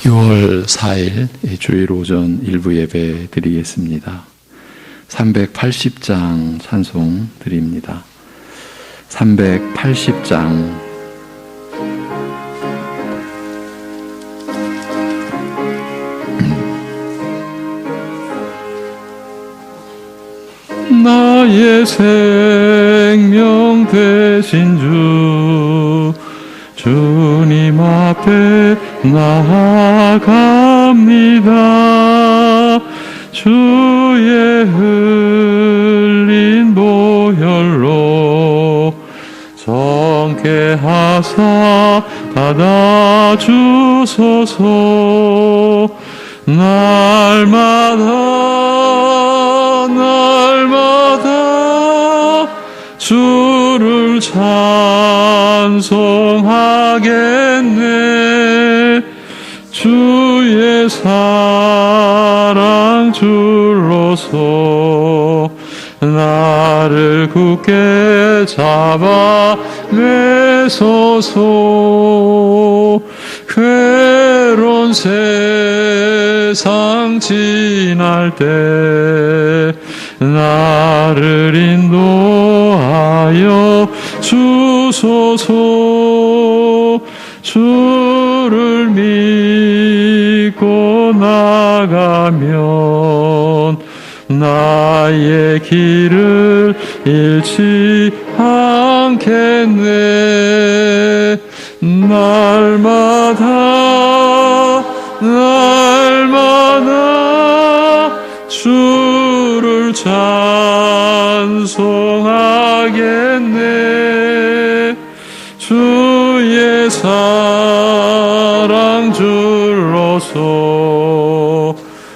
6월 4일 주일 오전 일부 예배 드리겠습니다. 380장 찬송 드립니다. 380장. 나의 생명 되신 주님 앞에 나아갑니다. 주의 흘린 보혈로 정케 하사 받아주소서. 날마다 주를 찬송하겠네. 주의 사랑 줄로서 나를 굳게 잡아 매소서. 괴로운 세상 지날 때 나를 인도하여 주소서. 주를 믿고 나가면 나의 길을 잃지 않겠네. 날마다 주를 찬송하겠네. 주의 사랑 줄로서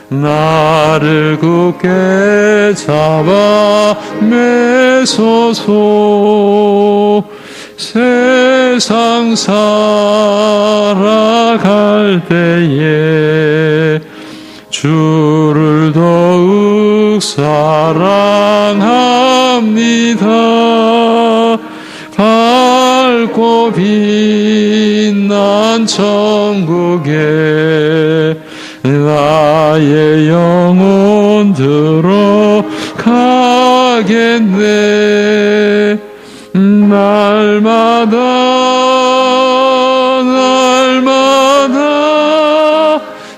나를 굳게 잡아 매소서. 세상 살아갈 때에 주를 더욱 사랑합니다. 밝고 빛난 천국에 나의 영혼 들어가겠네. 날마다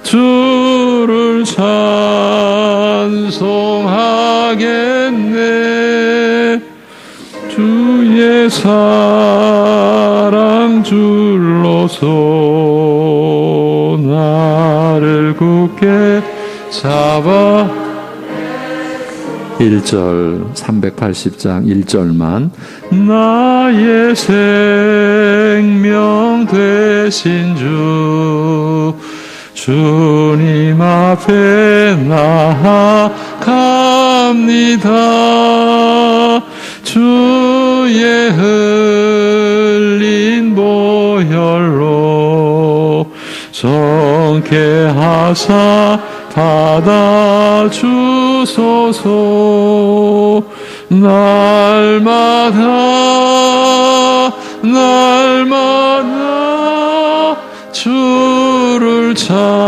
주를 찬송하겠네. 주의 사랑 줄로서 나를 굳게 잡아. 1절 380장 1절만. 나의 생명 되신 주님 앞에 나아갑니다. 주의 흘린 보혈로 정케 하사 받아주소서. 날마다 주를 찬송하겠네.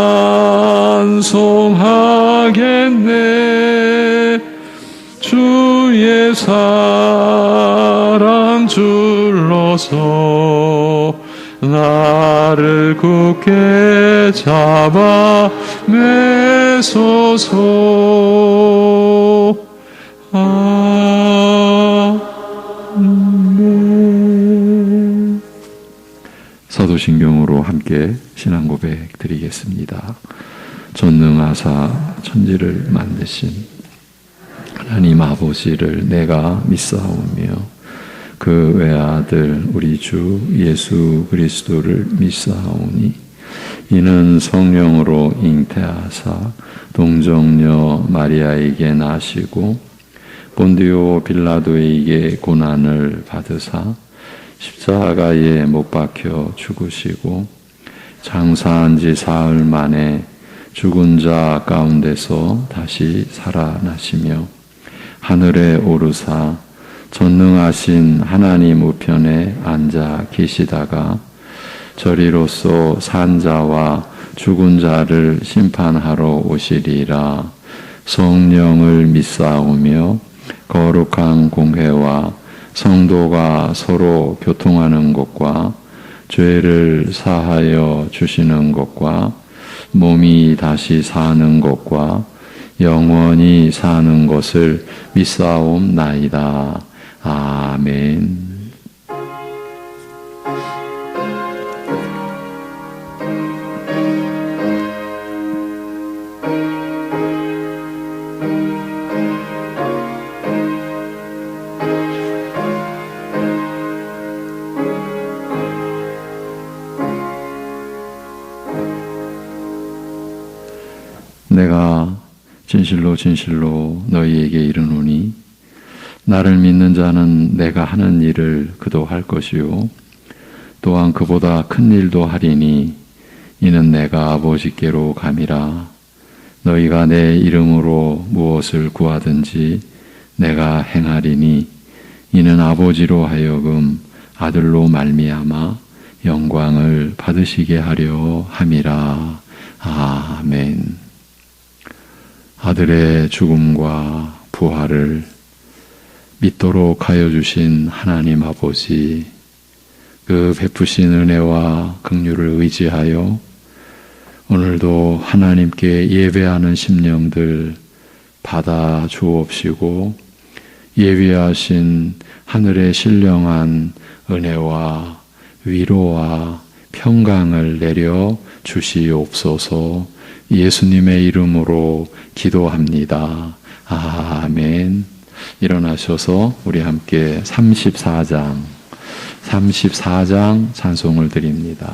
주의 사랑 줄로서 나를 굳게 잡아 매소서. 아멘. 사도신경으로 함께 신앙 고백 드리겠습니다. 전능하사 천지를 만드신 하나님 아버지를 내가 믿사오며 그 외아들 우리 주 예수 그리스도를 믿사오니 이는 성령으로 잉태하사 동정녀 마리아에게 나시고 본디오 빌라도에게 고난을 받으사 십자가에 못 박혀 죽으시고 장사한 지 사흘 만에 죽은 자 가운데서 다시 살아나시며 하늘에 오르사 전능하신 하나님 우편에 앉아 계시다가 저리로서 산자와 죽은 자를 심판하러 오시리라. 성령을 믿사오며 거룩한 공회와 성도가 서로 교통하는 것과 죄를 사하여 주시는 것과 몸이 다시 사는 것과 영원히 사는 것을 믿사옵나이다. 아멘. 내가 진실로 진실로 너희에게 이르노니 나를 믿는 자는 내가 하는 일을 그도 할 것이요 또한 그보다 큰 일도 하리니 이는 내가 아버지께로 감이라. 너희가 내 이름으로 무엇을 구하든지 내가 행하리니 이는 아버지로 하여금 아들로 말미암아 영광을 받으시게 하려 함이라. 아멘. 아들의 죽음과 부활을 믿도록 하여 주신 하나님 아버지, 그 베푸신 은혜와 긍휼을 의지하여 오늘도 하나님께 예배하는 심령들 받아 주옵시고 예비하신 하늘의 신령한 은혜와 위로와 평강을 내려 주시옵소서. 예수님의 이름으로 기도합니다. 아멘. 일어나셔서 우리 함께 34장 찬송을 드립니다.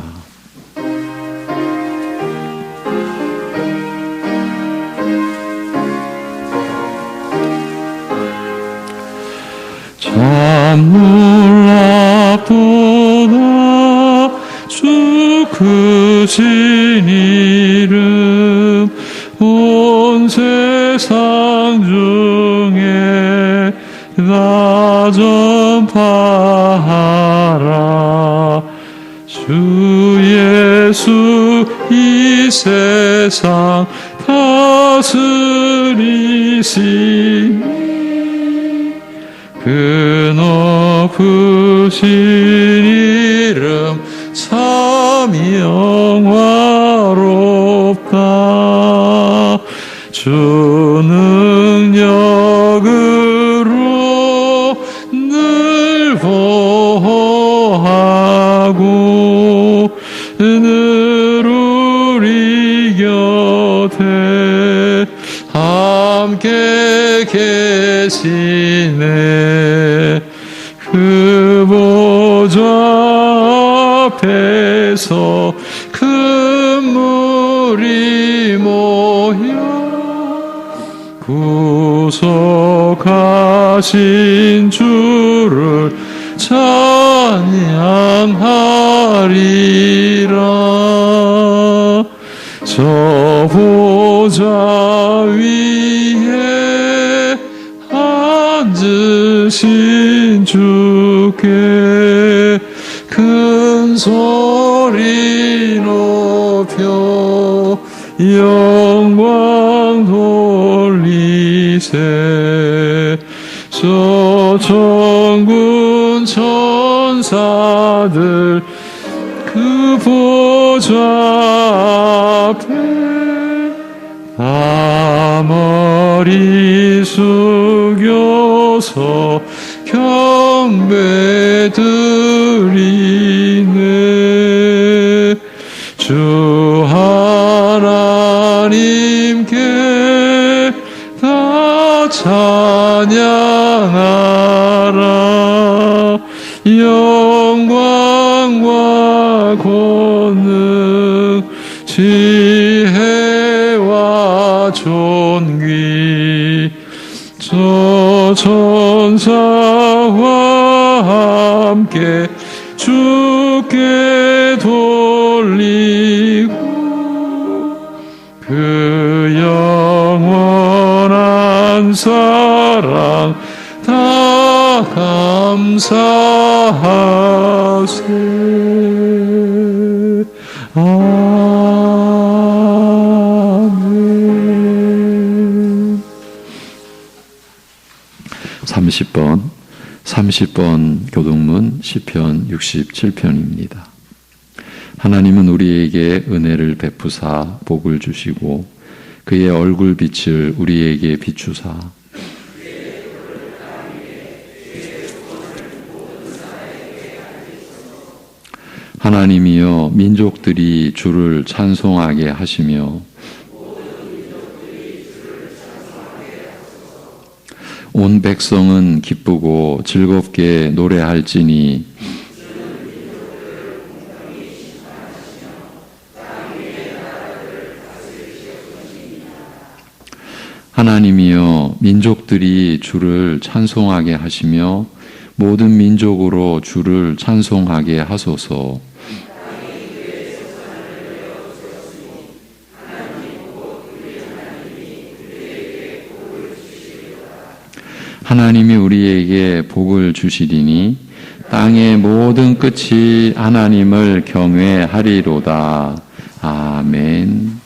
찬물 앞도다 주 크신 이름 온 세상 중에 다 전파하라. 주 예수 이 세상 다스리시니 그 높으신 이름 참 영화롭다. 주 능력으로 늘 보호하고 늘 우리 곁에 함께 계시네. 그 보좌 앞에서 큰 물이 모여 구속하신 주를 찬양하리라. 저 보좌 위에 앉으신 주께 큰 소리 높여 영광 돌리세. 저 천군 천사들 그 보좌 앞에 다 머리 숙여서 경배 드리네. 주 하나님께 다 찬양하라. 영광과 권능 지혜와 존귀 저 천사와 함께 주께 돌리고 그 영원한 사랑 다 감사하세. 아멘. 30번 교동문 시편 67편입니다. 하나님은 우리에게 은혜를 베푸사 복을 주시고 그의 얼굴빛을 우리에게 비추사 하나님이여 민족들이 주를 찬송하게 하시며 온 백성은 기쁘고 즐겁게 노래할지니 하나님이여 민족들이 주를 찬송하게 하시며 모든 민족으로 주를 찬송하게 하소서. 하나님이 우리에게 복을 주시리니 땅의 모든 끝이 하나님을 경외하리로다. 아멘.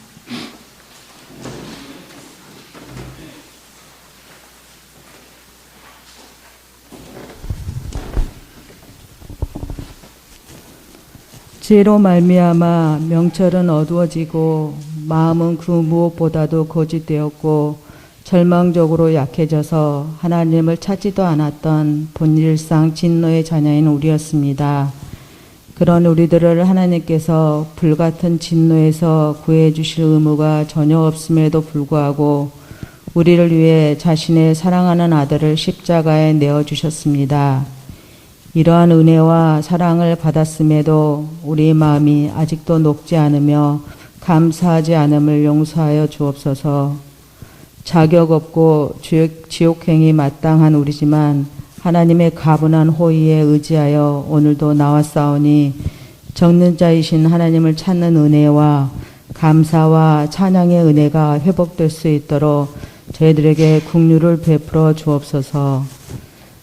죄로 말미암아 명철은 어두워지고 마음은 그 무엇보다도 거짓되었고 절망적으로 약해져서 하나님을 찾지도 않았던 본일상 진노의 자녀인 우리였습니다. 그런 우리들을 하나님께서 불같은 진노에서 구해 주실 의무가 전혀 없음에도 불구하고 우리를 위해 자신의 사랑하는 아들을 십자가에 내어주셨습니다. 이러한 은혜와 사랑을 받았음에도 우리 마음이 아직도 녹지 않으며 감사하지 않음을 용서하여 주옵소서. 자격 없고 지옥행이 마땅한 우리지만 하나님의 가분한 호의에 의지하여 오늘도 나왔사오니 적는 자이신 하나님을 찾는 은혜와 감사와 찬양의 은혜가 회복될 수 있도록 저희들에게 긍휼을 베풀어 주옵소서.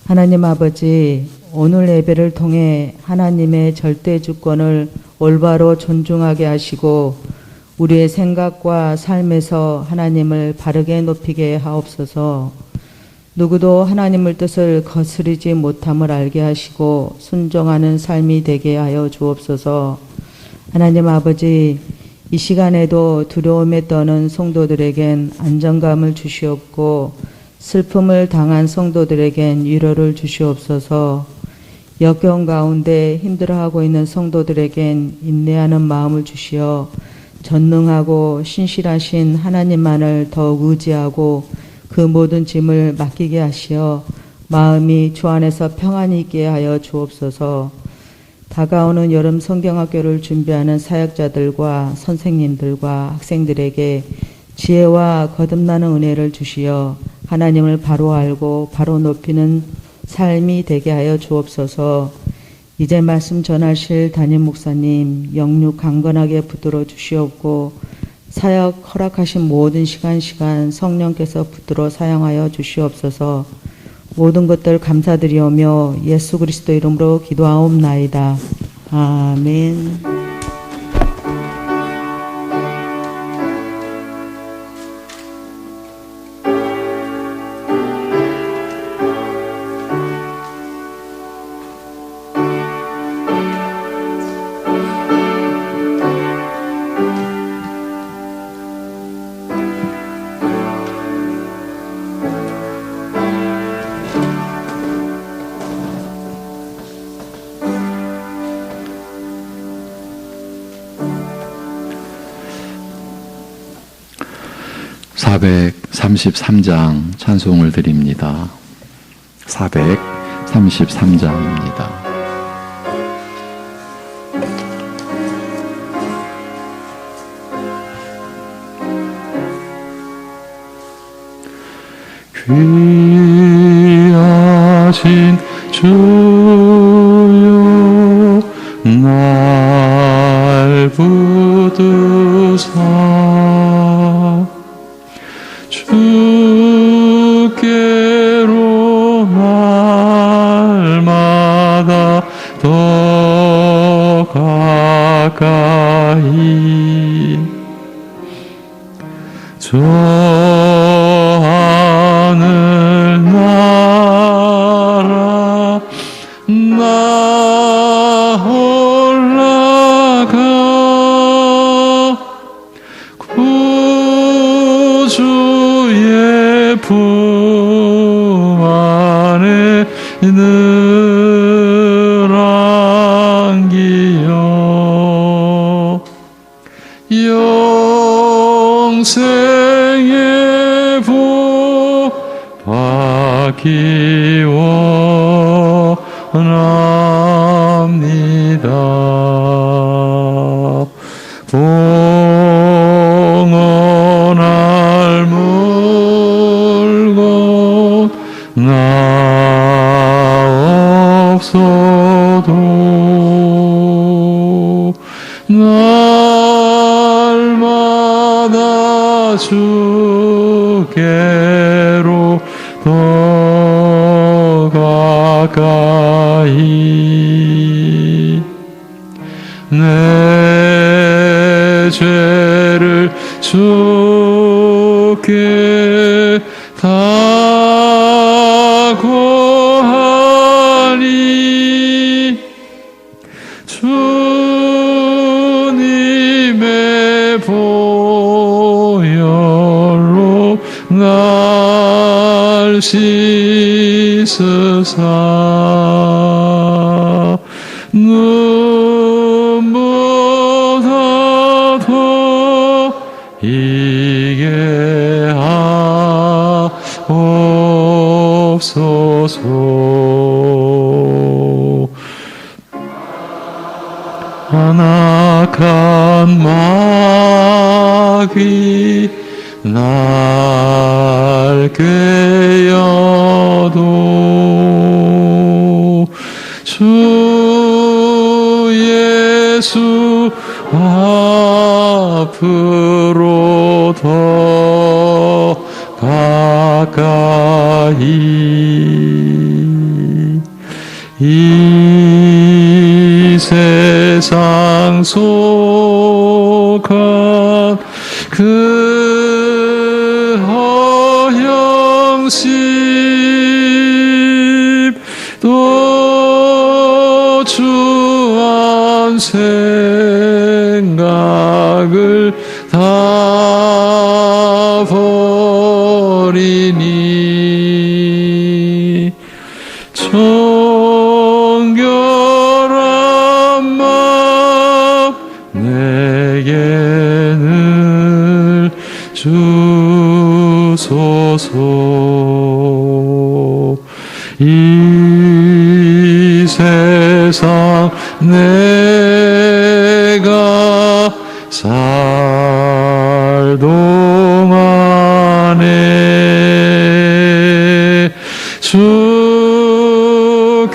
하나님 아버지, 오늘 예배를 통해 하나님의 절대 주권을 올바로 존중하게 하시고 우리의 생각과 삶에서 하나님을 바르게 높이게 하옵소서. 누구도 하나님의 뜻을 거스르지 못함을 알게 하시고 순종하는 삶이 되게 하여 주옵소서. 하나님 아버지, 이 시간에도 두려움에 떠는 성도들에겐 안정감을 주시옵고 슬픔을 당한 성도들에겐 위로를 주시옵소서. 역경 가운데 힘들어하고 있는 성도들에겐 인내하는 마음을 주시어 전능하고 신실하신 하나님만을 더욱 의지하고 그 모든 짐을 맡기게 하시어 마음이 주 안에서 평안이 있게 하여 주옵소서. 다가오는 여름 성경학교를 준비하는 사역자들과 선생님들과 학생들에게 지혜와 거듭나는 은혜를 주시어 하나님을 바로 알고 바로 높이는 삶이 되게 하여 주옵소서. 이제 말씀 전하실 담임 목사님 영육 강건하게 붙들어 주시옵고 사역 허락하신 모든 시간 성령께서 붙들어 사용하여 주시옵소서. 모든 것들 감사드리오며 예수 그리스도 이름으로 기도하옵나이다. 아멘. 433장 찬송을 드립니다. 433장입니다. 귀하신 주여 날 붙드사 주께로 날마다 더 가까이 저 하늘 영생의 복 받기 원합니다. 봉헌할 물건 나 없어도 날마다 주께로 더 가까이 내 죄를 주께 다 고하니 주님의 보혈로 날 씻으사 눈보다 더 이게 하옵소서. 안악한 마귀 날 꾀어도 주 예수 앞으로 더 가까이 이 세상 속한 그 허영심 또 주한 생각을 다 버리니 정결한 마음 내게 늘 주소서. 이 세상 내가 살 동안에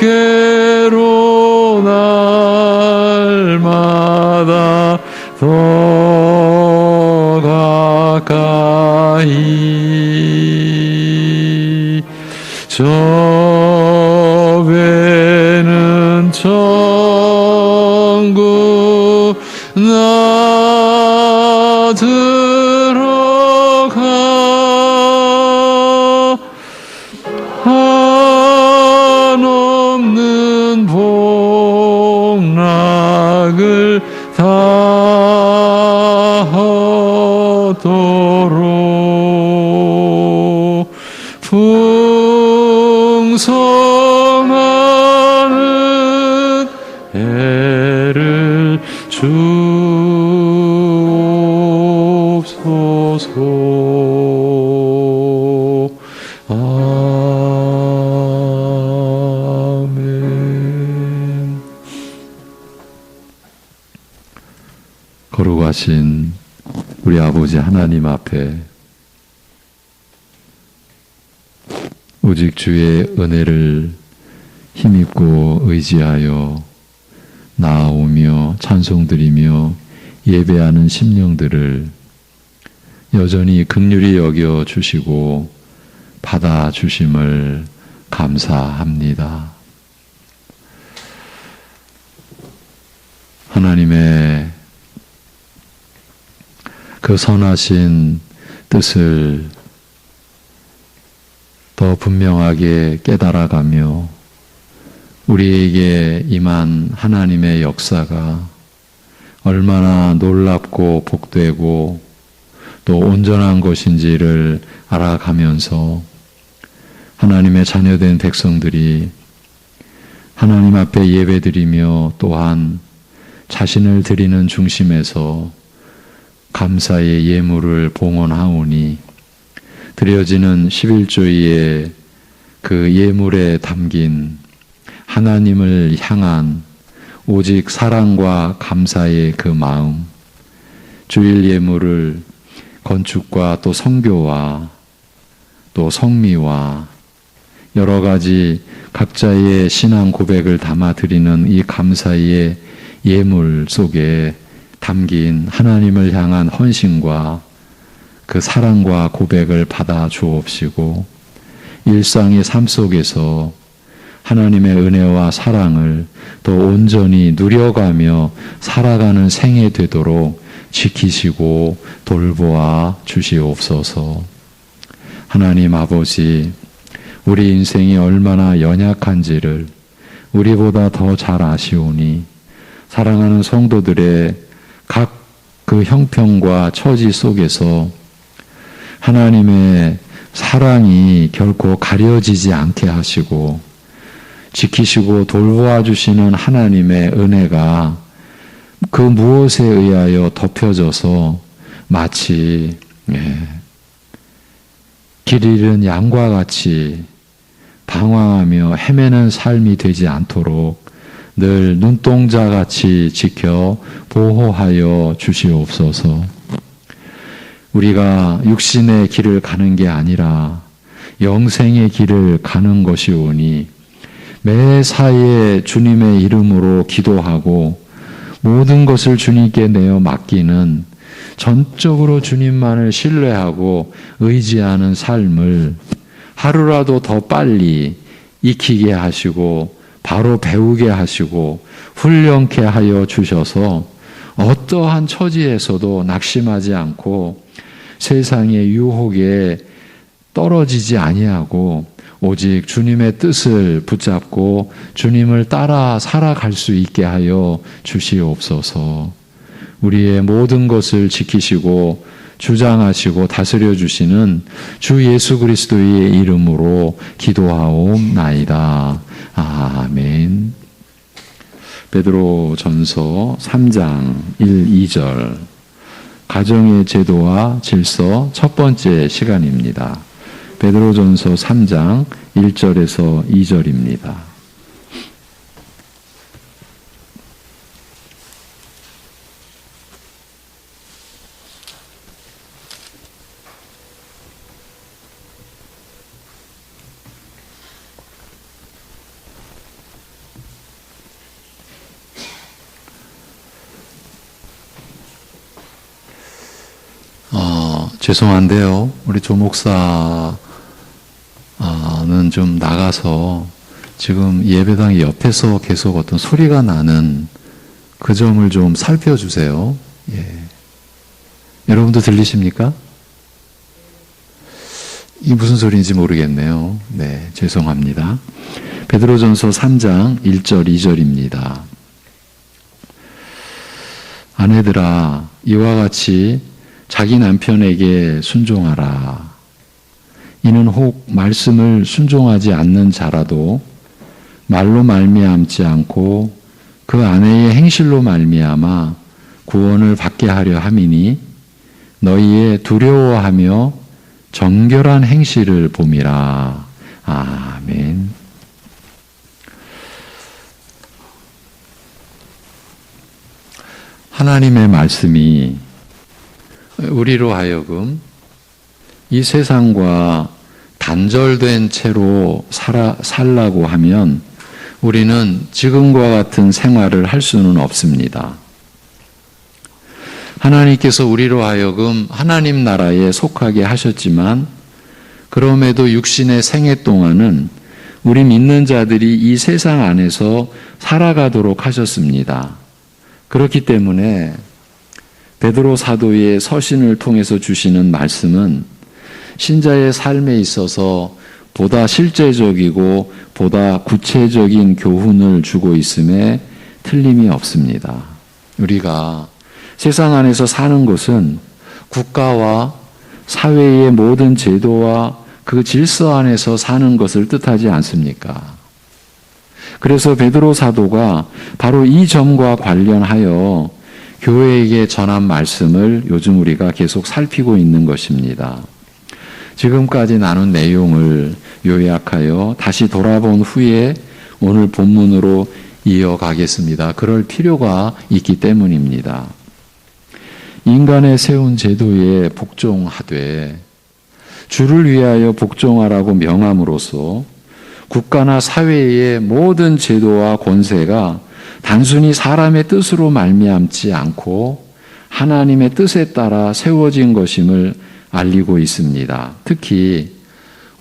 주께로 날마다 더 가까이 저 배는 천국 나 들어가 한없는 복락을 다 얻도록 풍성하는 애를 주옵소서. 아멘. 거룩하신 우리 아버지 하나님 앞에 오직 주의 은혜를 힘입고 의지하여 나아오며 찬송드리며 예배하는 심령들을 여전히 긍휼히 여겨 주시고 받아 주심을 감사합니다. 하나님의 그 선하신 뜻을 더 분명하게 깨달아가며 우리에게 임한 하나님의 역사가 얼마나 놀랍고 복되고 또 온전한 것인지를 알아가면서 하나님의 자녀된 백성들이 하나님 앞에 예배드리며 또한 자신을 드리는 중심에서 감사의 예물을 봉헌하오니 드려지는 11조의 그 예물에 담긴 하나님을 향한 오직 사랑과 감사의 그 마음, 주일 예물을 건축과 또 성교와 또 성미와 여러 가지 각자의 신앙 고백을 담아 드리는 이 감사의 예물 속에 담긴 하나님을 향한 헌신과 그 사랑과 고백을 받아 주옵시고 일상의 삶 속에서 하나님의 은혜와 사랑을 더 온전히 누려가며 살아가는 생애 되도록 지키시고 돌보아 주시옵소서. 하나님 아버지, 우리 인생이 얼마나 연약한지를 우리보다 더 잘 아시오니 사랑하는 성도들의 각 그 형편과 처지 속에서 하나님의 사랑이 결코 가려지지 않게 하시고 지키시고 돌보아 주시는 하나님의 은혜가 그 무엇에 의하여 덮여져서 마치 길 잃은 양과 같이 방황하며 헤매는 삶이 되지 않도록 늘 눈동자같이 지켜 보호하여 주시옵소서. 우리가 육신의 길을 가는 게 아니라 영생의 길을 가는 것이오니 매사에 주님의 이름으로 기도하고 모든 것을 주님께 내어 맡기는 전적으로 주님만을 신뢰하고 의지하는 삶을 하루라도 더 빨리 익히게 하시고 바로 배우게 하시고 훈련케 하여 주셔서 어떠한 처지에서도 낙심하지 않고 세상의 유혹에 떨어지지 아니하고 오직 주님의 뜻을 붙잡고 주님을 따라 살아갈 수 있게 하여 주시옵소서. 우리의 모든 것을 지키시고 주장하시고 다스려 주시는 주 예수 그리스도의 이름으로 기도하옵나이다. 아멘. 베드로전서 3장 1, 2절 가정의 제도와 질서 첫 번째 시간입니다. 베드로전서 3장 1절에서 2절입니다. 죄송한데요. 우리 조 목사는 좀 나가서 지금 예배당 옆에서 계속 어떤 소리가 나는 그 점을 좀 살펴주세요. 예. 여러분도 들리십니까? 이게 무슨 소리인지 모르겠네요. 네, 죄송합니다. 베드로전서 3장 1절 2절입니다. 아내들아, 이와 같이 자기 남편에게 순종하라. 이는 혹 말씀을 순종하지 않는 자라도 말로 말미암지 않고 그 아내의 행실로 말미암아 구원을 받게 하려 함이니 너희의 두려워하며 정결한 행실을 봄이라. 아멘. 하나님의 말씀이 우리로 하여금 이 세상과 단절된 채로 살라고 하면 우리는 지금과 같은 생활을 할 수는 없습니다. 하나님께서 우리로 하여금 하나님 나라에 속하게 하셨지만 그럼에도 육신의 생애 동안은 우리 믿는 자들이 이 세상 안에서 살아가도록 하셨습니다. 그렇기 때문에 베드로 사도의 서신을 통해서 주시는 말씀은 신자의 삶에 있어서 보다 실제적이고 보다 구체적인 교훈을 주고 있음에 틀림이 없습니다. 우리가 세상 안에서 사는 것은 국가와 사회의 모든 제도와 그 질서 안에서 사는 것을 뜻하지 않습니까? 그래서 베드로 사도가 바로 이 점과 관련하여 교회에게 전한 말씀을 요즘 우리가 계속 살피고 있는 것입니다. 지금까지 나눈 내용을 요약하여 다시 돌아본 후에 오늘 본문으로 이어가겠습니다. 그럴 필요가 있기 때문입니다. 인간의 세운 제도에 복종하되 주를 위하여 복종하라고 명함으로써 국가나 사회의 모든 제도와 권세가 단순히 사람의 뜻으로 말미암지 않고 하나님의 뜻에 따라 세워진 것임을 알리고 있습니다. 특히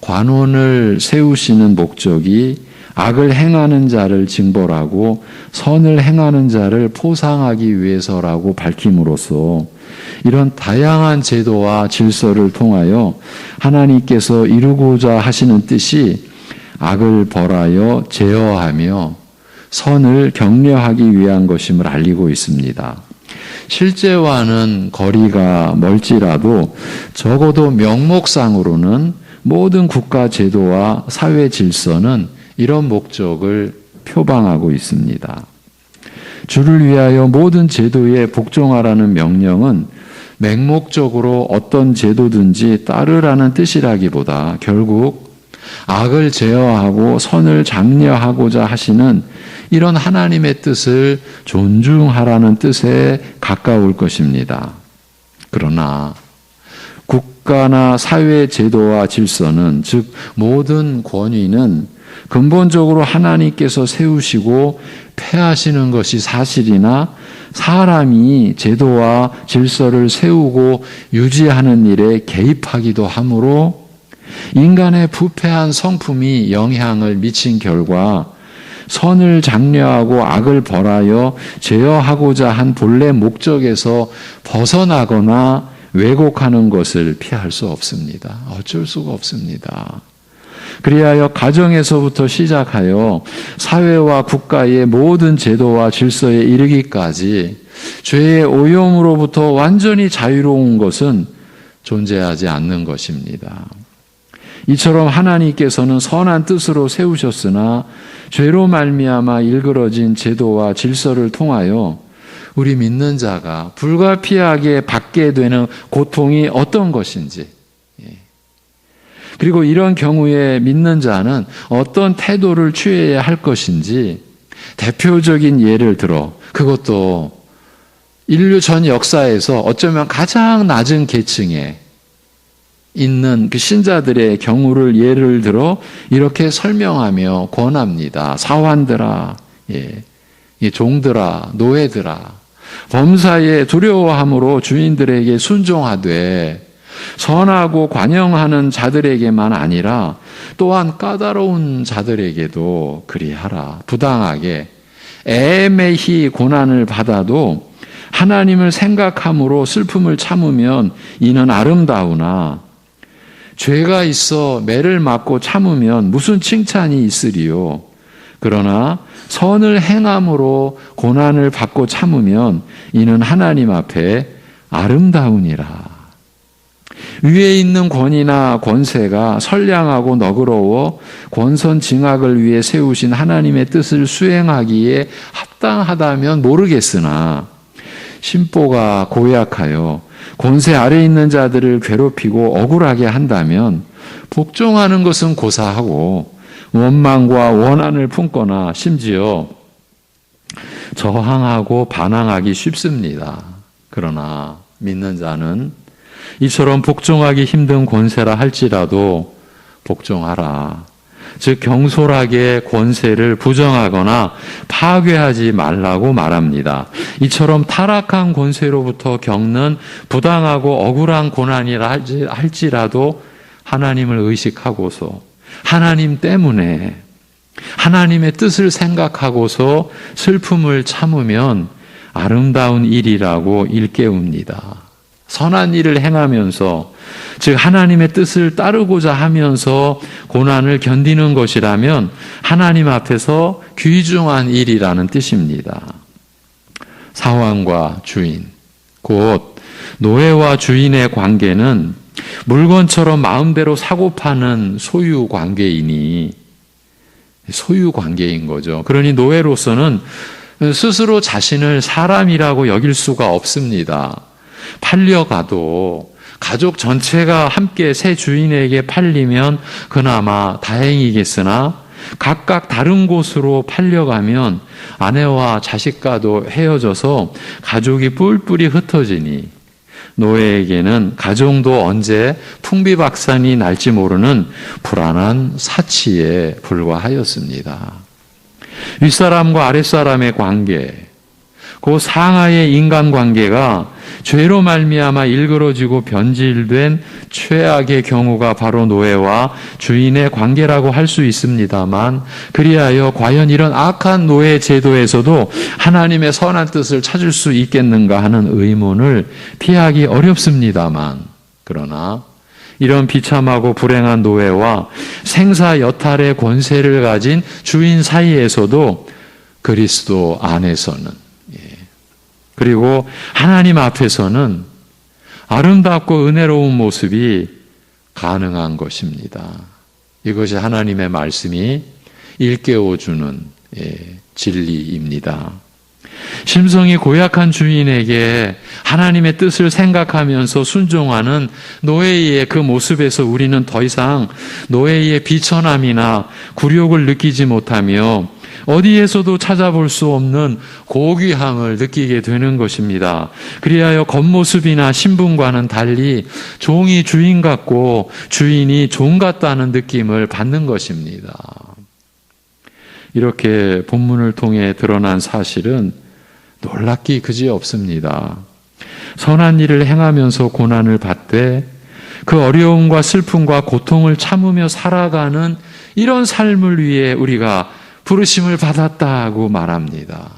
관원을 세우시는 목적이 악을 행하는 자를 징벌하고 선을 행하는 자를 포상하기 위해서라고 밝힘으로써 이런 다양한 제도와 질서를 통하여 하나님께서 이루고자 하시는 뜻이 악을 벌하여 제어하며 선을 격려하기 위한 것임을 알리고 있습니다. 실제와는 거리가 멀지라도 적어도 명목상으로는 모든 국가 제도와 사회 질서는 이런 목적을 표방하고 있습니다. 주를 위하여 모든 제도에 복종하라는 명령은 맹목적으로 어떤 제도든지 따르라는 뜻이라기보다 결국 악을 제어하고 선을 장려하고자 하시는 이런 하나님의 뜻을 존중하라는 뜻에 가까울 것입니다. 그러나 국가나 사회 제도와 질서는, 즉 모든 권위는 근본적으로 하나님께서 세우시고 폐하시는 것이 사실이나 사람이 제도와 질서를 세우고 유지하는 일에 개입하기도 하므로 인간의 부패한 성품이 영향을 미친 결과 선을 장려하고 악을 벌하여 제어하고자 한 본래 목적에서 벗어나거나 왜곡하는 것을 피할 수 없습니다. 어쩔 수가 없습니다. 그리하여 가정에서부터 시작하여 사회와 국가의 모든 제도와 질서에 이르기까지 죄의 오염으로부터 완전히 자유로운 것은 존재하지 않는 것입니다. 이처럼 하나님께서는 선한 뜻으로 세우셨으나 죄로 말미암아 일그러진 제도와 질서를 통하여 우리 믿는 자가 불가피하게 받게 되는 고통이 어떤 것인지, 그리고 이런 경우에 믿는 자는 어떤 태도를 취해야 할 것인지 대표적인 예를 들어, 그것도 인류 전 역사에서 어쩌면 가장 낮은 계층에 있는 그 신자들의 경우를 예를 들어 이렇게 설명하며 권합니다. 사환들아, 종들아, 노예들아, 범사에 두려워함으로 주인들에게 순종하되 선하고 관영하는 자들에게만 아니라 또한 까다로운 자들에게도 그리하라. 부당하게 애매히 고난을 받아도 하나님을 생각함으로 슬픔을 참으면 이는 아름다우나 죄가 있어 매를 맞고 참으면 무슨 칭찬이 있으리요. 그러나 선을 행함으로 고난을 받고 참으면 이는 하나님 앞에 아름다우니라. 위에 있는 권위나 권세가 선량하고 너그러워 권선징악을 위해 세우신 하나님의 뜻을 수행하기에 합당하다면 모르겠으나 심보가 고약하여 권세 아래 있는 자들을 괴롭히고 억울하게 한다면 복종하는 것은 고사하고 원망과 원한을 품거나 심지어 저항하고 반항하기 쉽습니다. 그러나 믿는 자는 이처럼 복종하기 힘든 권세라 할지라도 복종하라. 즉 경솔하게 권세를 부정하거나 파괴하지 말라고 말합니다. 이처럼 타락한 권세로부터 겪는 부당하고 억울한 고난이라 할지라도 하나님을 의식하고서 하나님 때문에 하나님의 뜻을 생각하고서 슬픔을 참으면 아름다운 일이라고 일깨웁니다. 선한 일을 행하면서, 즉 하나님의 뜻을 따르고자 하면서 고난을 견디는 것이라면 하나님 앞에서 귀중한 일이라는 뜻입니다. 사환과 주인, 곧 노예와 주인의 관계는 물건처럼 마음대로 사고 파는 소유 관계이니 소유 관계인 거죠. 그러니 노예로서는 스스로 자신을 사람이라고 여길 수가 없습니다. 팔려가도 가족 전체가 함께 새 주인에게 팔리면 그나마 다행이겠으나 각각 다른 곳으로 팔려가면 아내와 자식과도 헤어져서 가족이 뿔뿔이 흩어지니 노예에게는 가정도 언제 풍비박산이 날지 모르는 불안한 사치에 불과하였습니다. 윗사람과 아랫사람의 관계, 그 상하의 인간관계가 죄로 말미암아 일그러지고 변질된 최악의 경우가 바로 노예와 주인의 관계라고 할 수 있습니다만, 그리하여 과연 이런 악한 노예 제도에서도 하나님의 선한 뜻을 찾을 수 있겠는가 하는 의문을 피하기 어렵습니다만, 그러나 이런 비참하고 불행한 노예와 생사여탈의 권세를 가진 주인 사이에서도 그리스도 안에서는, 그리고 하나님 앞에서는 아름답고 은혜로운 모습이 가능한 것입니다. 이것이 하나님의 말씀이 일깨워주는 진리입니다. 심성이 고약한 주인에게 하나님의 뜻을 생각하면서 순종하는 노예의 그 모습에서 우리는 더 이상 노예의 비천함이나 굴욕을 느끼지 못하며 어디에서도 찾아볼 수 없는 고귀함을 느끼게 되는 것입니다. 그리하여 겉모습이나 신분과는 달리 종이 주인 같고 주인이 종 같다는 느낌을 받는 것입니다. 이렇게 본문을 통해 드러난 사실은 놀랍기 그지없습니다. 선한 일을 행하면서 고난을 받되 그 어려움과 슬픔과 고통을 참으며 살아가는 이런 삶을 위해 우리가 부르심을 받았다고 말합니다.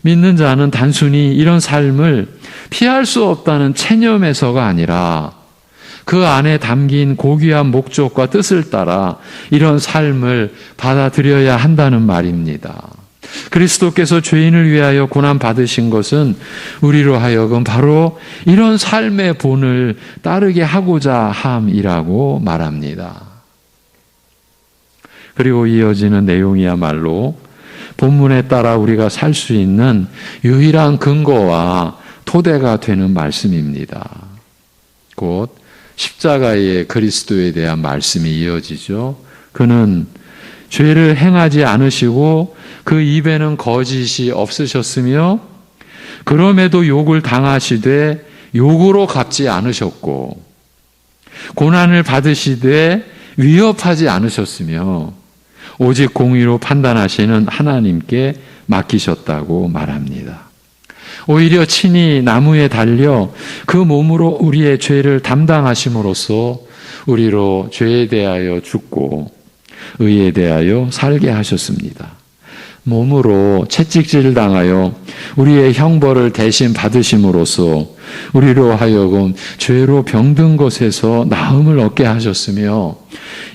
믿는 자는 단순히 이런 삶을 피할 수 없다는 체념에서가 아니라 그 안에 담긴 고귀한 목적과 뜻을 따라 이런 삶을 받아들여야 한다는 말입니다. 그리스도께서 죄인을 위하여 고난 받으신 것은 우리로 하여금 바로 이런 삶의 본을 따르게 하고자 함이라고 말합니다. 그리고 이어지는 내용이야말로 본문에 따라 우리가 살 수 있는 유일한 근거와 토대가 되는 말씀입니다. 곧 십자가의 그리스도에 대한 말씀이 이어지죠. 그는 죄를 행하지 않으시고 그 입에는 거짓이 없으셨으며 그럼에도 욕을 당하시되 욕으로 갚지 않으셨고 고난을 받으시되 위협하지 않으셨으며 오직 공의로 판단하시는 하나님께 맡기셨다고 말합니다. 오히려 친히 나무에 달려 그 몸으로 우리의 죄를 담당하심으로써 우리로 죄에 대하여 죽고 의에 대하여 살게 하셨습니다. 몸으로 채찍질 당하여 우리의 형벌을 대신 받으심으로써 우리로 하여금 죄로 병든 것에서 나음을 얻게 하셨으며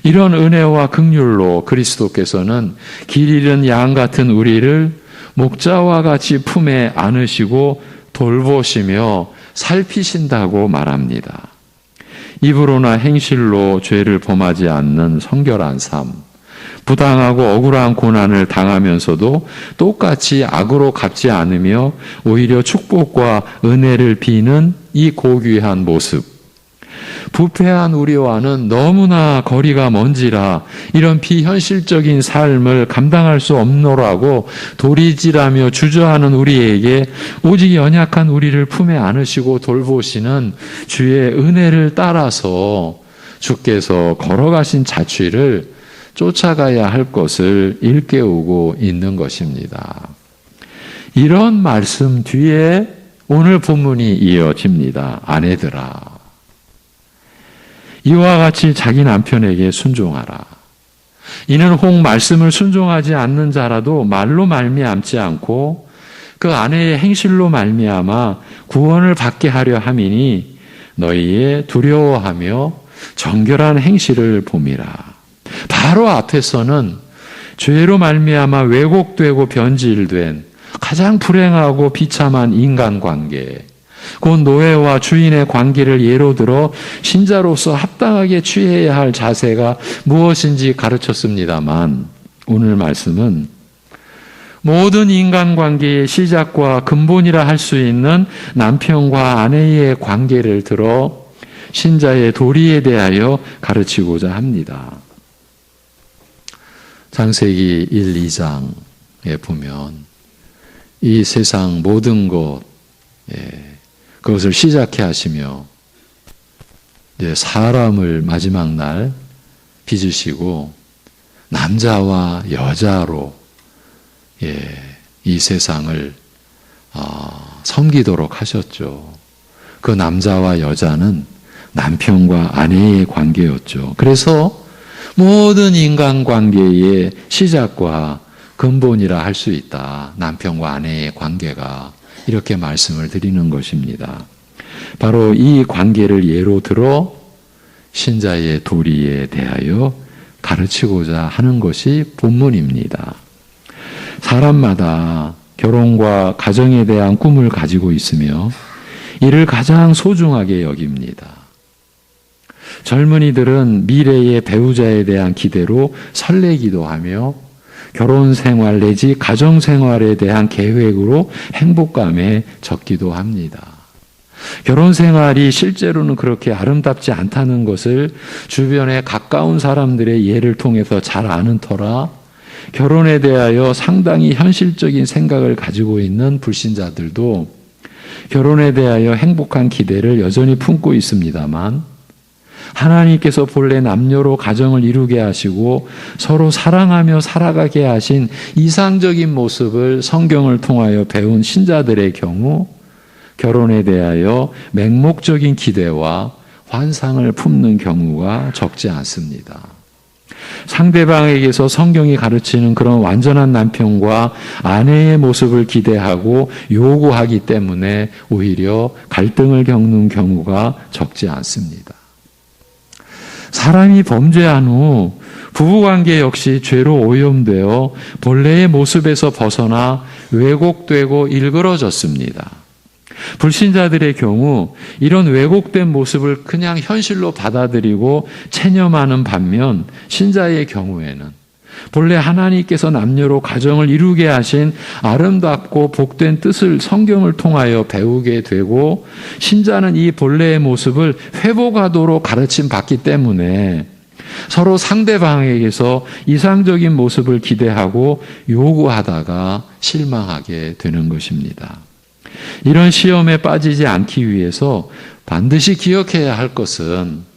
이런 은혜와 긍휼로 그리스도께서는 길 잃은 양 같은 우리를 목자와 같이 품에 안으시고 돌보시며 살피신다고 말합니다. 입으로나 행실로 죄를 범하지 않는 성결한 삶, 부당하고 억울한 고난을 당하면서도 똑같이 악으로 갚지 않으며 오히려 축복과 은혜를 비는 이 고귀한 모습, 부패한 우리와는 너무나 거리가 먼지라 이런 비현실적인 삶을 감당할 수 없노라고 도리질하며 주저하는 우리에게 오직 연약한 우리를 품에 안으시고 돌보시는 주의 은혜를 따라서 주께서 걸어가신 자취를 쫓아가야 할 것을 일깨우고 있는 것입니다. 이런 말씀 뒤에 오늘 본문이 이어집니다. 아내들아, 이와 같이 자기 남편에게 순종하라. 이는 혹 말씀을 순종하지 않는 자라도 말로 말미암지 않고 그 아내의 행실로 말미암아 구원을 받게 하려 함이니 너희의 두려워하며 정결한 행실을 봄이라. 바로 앞에서는 죄로 말미암아 왜곡되고 변질된 가장 불행하고 비참한 인간관계, 곧 노예와 주인의 관계를 예로 들어 신자로서 합당하게 취해야 할 자세가 무엇인지 가르쳤습니다만 오늘 말씀은 모든 인간관계의 시작과 근본이라 할 수 있는 남편과 아내의 관계를 들어 신자의 도리에 대하여 가르치고자 합니다. 창세기 1, 2장에 보면 이 세상 모든 것, 그것을 시작해 하시며 이제 사람을 마지막 날 빚으시고 남자와 여자로 이 세상을 섬기도록 하셨죠. 그 남자와 여자는 남편과 아내의 관계였죠. 그래서 모든 인간관계의 시작과 근본이라 할 수 있다. 남편과 아내의 관계가 이렇게 말씀을 드리는 것입니다. 바로 이 관계를 예로 들어 신자의 도리에 대하여 가르치고자 하는 것이 본문입니다. 사람마다 결혼과 가정에 대한 꿈을 가지고 있으며 이를 가장 소중하게 여깁니다. 젊은이들은 미래의 배우자에 대한 기대로 설레기도 하며 결혼 생활 내지 가정 생활에 대한 계획으로 행복감에 젖기도 합니다. 결혼 생활이 실제로는 그렇게 아름답지 않다는 것을 주변에 가까운 사람들의 예를 통해서 잘 아는 터라 결혼에 대하여 상당히 현실적인 생각을 가지고 있는 불신자들도 결혼에 대하여 행복한 기대를 여전히 품고 있습니다만 하나님께서 본래 남녀로 가정을 이루게 하시고 서로 사랑하며 살아가게 하신 이상적인 모습을 성경을 통하여 배운 신자들의 경우 결혼에 대하여 맹목적인 기대와 환상을 품는 경우가 적지 않습니다. 상대방에게서 성경이 가르치는 그런 완전한 남편과 아내의 모습을 기대하고 요구하기 때문에 오히려 갈등을 겪는 경우가 적지 않습니다. 사람이 범죄한 후 부부관계 역시 죄로 오염되어 본래의 모습에서 벗어나 왜곡되고 일그러졌습니다. 불신자들의 경우 이런 왜곡된 모습을 그냥 현실로 받아들이고 체념하는 반면 신자의 경우에는 본래 하나님께서 남녀로 가정을 이루게 하신 아름답고 복된 뜻을 성경을 통하여 배우게 되고 신자는 이 본래의 모습을 회복하도록 가르침 받기 때문에 서로 상대방에게서 이상적인 모습을 기대하고 요구하다가 실망하게 되는 것입니다. 이런 시험에 빠지지 않기 위해서 반드시 기억해야 할 것은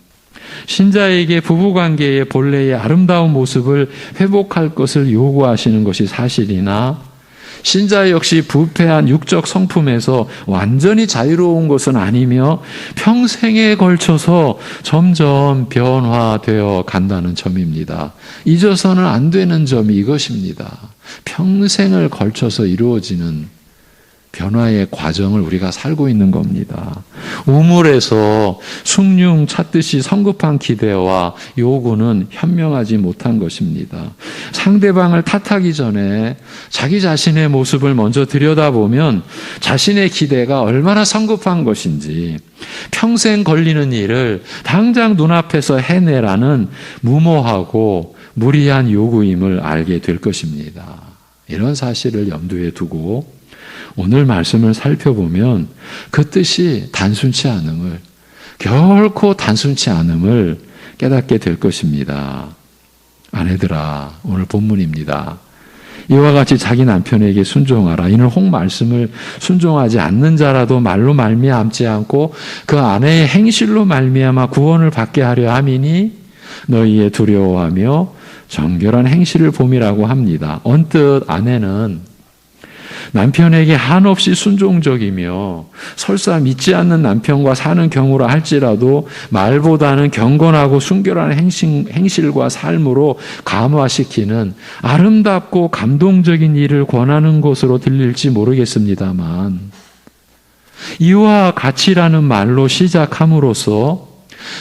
신자에게 부부관계의 본래의 아름다운 모습을 회복할 것을 요구하시는 것이 사실이나 신자 역시 부패한 육적 성품에서 완전히 자유로운 것은 아니며 평생에 걸쳐서 점점 변화되어 간다는 점입니다. 잊어서는 안 되는 점이 이것입니다. 평생을 걸쳐서 이루어지는 변화의 과정을 우리가 살고 있는 겁니다. 우물에서 숭늉 찾듯이 성급한 기대와 요구는 현명하지 못한 것입니다. 상대방을 탓하기 전에 자기 자신의 모습을 먼저 들여다보면 자신의 기대가 얼마나 성급한 것인지 평생 걸리는 일을 당장 눈앞에서 해내라는 무모하고 무리한 요구임을 알게 될 것입니다. 이런 사실을 염두에 두고 오늘 말씀을 살펴보면 그 뜻이 결코 단순치 않음을 깨닫게 될 것입니다. 아내들아, 오늘 본문입니다. 이와 같이 자기 남편에게 순종하라. 이는 혹 말씀을 순종하지 않는 자라도 말로 말미암지 않고 그 아내의 행실로 말미암아 구원을 받게 하려 함이니 너희의 두려워하며 정결한 행실을 봄이라고 합니다. 언뜻 아내는 남편에게 한없이 순종적이며 설사 믿지 않는 남편과 사는 경우라 할지라도 말보다는 경건하고 순결한 행실과 삶으로 감화시키는 아름답고 감동적인 일을 권하는 것으로 들릴지 모르겠습니다만 이와 같이라는 말로 시작함으로써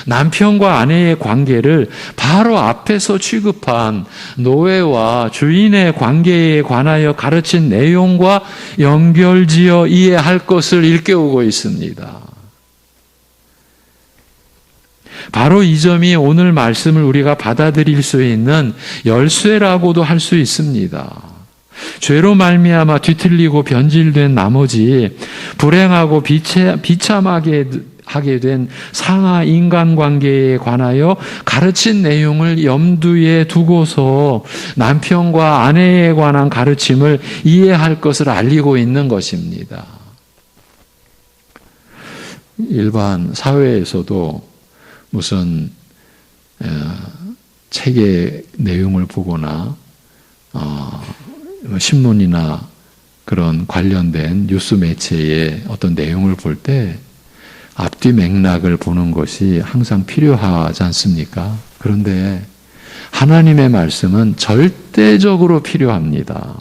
남편과 아내의 관계를 바로 앞에서 취급한 노예와 주인의 관계에 관하여 가르친 내용과 연결지어 이해할 것을 일깨우고 있습니다. 바로 이 점이 오늘 말씀을 우리가 받아들일 수 있는 열쇠라고도 할 수 있습니다. 죄로 말미암아 뒤틀리고 변질된 나머지 불행하고 비참하게 하게 된 상하 인간관계에 관하여 가르친 내용을 염두에 두고서 남편과 아내에 관한 가르침을 이해할 것을 알리고 있는 것입니다. 일반 사회에서도 무슨 책의 내용을 보거나 신문이나 그런 관련된 뉴스 매체의 어떤 내용을 볼 때 앞뒤 맥락을 보는 것이 항상 필요하지 않습니까? 그런데 하나님의 말씀은 절대적으로 필요합니다.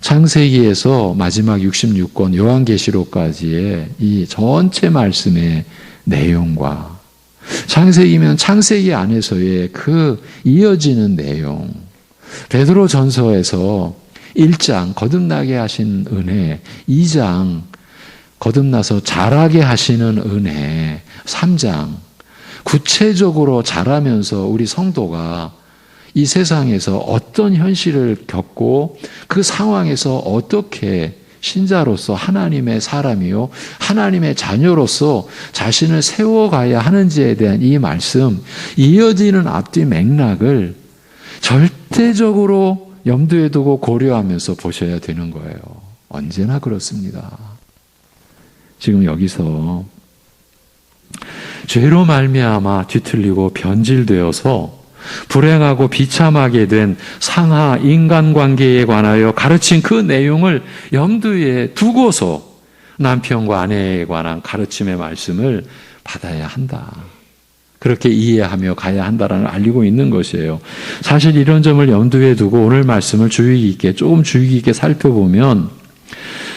창세기에서 마지막 66권 요한계시록까지의 이 전체 말씀의 내용과 창세기면 창세기 안에서의 그 이어지는 내용, 베드로전서에서 1장 거듭나게 하신 은혜, 2장 거듭나서 자라게 하시는 은혜, 3장 구체적으로 자라면서 우리 성도가 이 세상에서 어떤 현실을 겪고 그 상황에서 어떻게 신자로서 하나님의 사람이요 하나님의 자녀로서 자신을 세워가야 하는지에 대한 이 말씀, 이어지는 앞뒤 맥락을 절대적으로 염두에 두고 고려하면서 보셔야 되는 거예요. 언제나 그렇습니다. 지금 여기서 죄로 말미암아 뒤틀리고 변질되어서 불행하고 비참하게 된 상하 인간관계에 관하여 가르친 그 내용을 염두에 두고서 남편과 아내에 관한 가르침의 말씀을 받아야 한다. 그렇게 이해하며 가야 한다라는 걸 알리고 있는 것이에요. 사실 이런 점을 염두에 두고 오늘 말씀을 조금 주의 깊게 살펴보면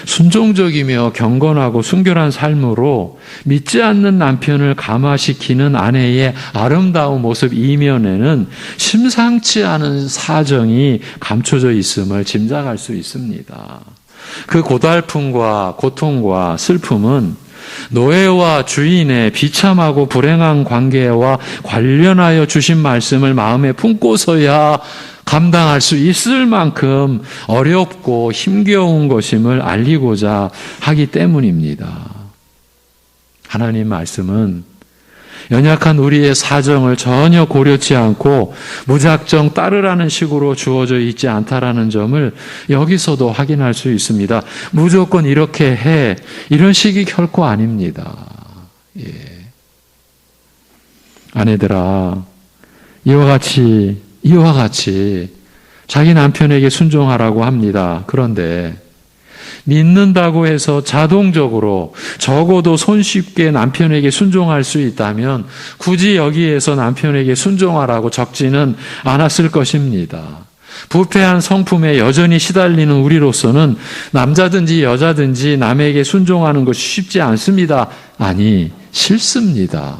순종적이며 경건하고 순결한 삶으로 믿지 않는 남편을 감화시키는 아내의 아름다운 모습 이면에는 심상치 않은 사정이 감춰져 있음을 짐작할 수 있습니다. 그 고달픔과 고통과 슬픔은 노예와 주인의 비참하고 불행한 관계와 관련하여 주신 말씀을 마음에 품고서야 감당할 수 있을 만큼 어렵고 힘겨운 것임을 알리고자 하기 때문입니다. 하나님 말씀은 연약한 우리의 사정을 전혀 고려치 않고 무작정 따르라는 식으로 주어져 있지 않다라는 점을 여기서도 확인할 수 있습니다. 무조건 이렇게 해, 이런 식이 결코 아닙니다. 예. 아내들아, 이와 같이 자기 남편에게 순종하라고 합니다. 그런데 믿는다고 해서 자동적으로 적어도 손쉽게 남편에게 순종할 수 있다면 굳이 여기에서 남편에게 순종하라고 적지는 않았을 것입니다. 부패한 성품에 여전히 시달리는 우리로서는 남자든지 여자든지 남에게 순종하는 것이 쉽지 않습니다. 아니, 싫습니다.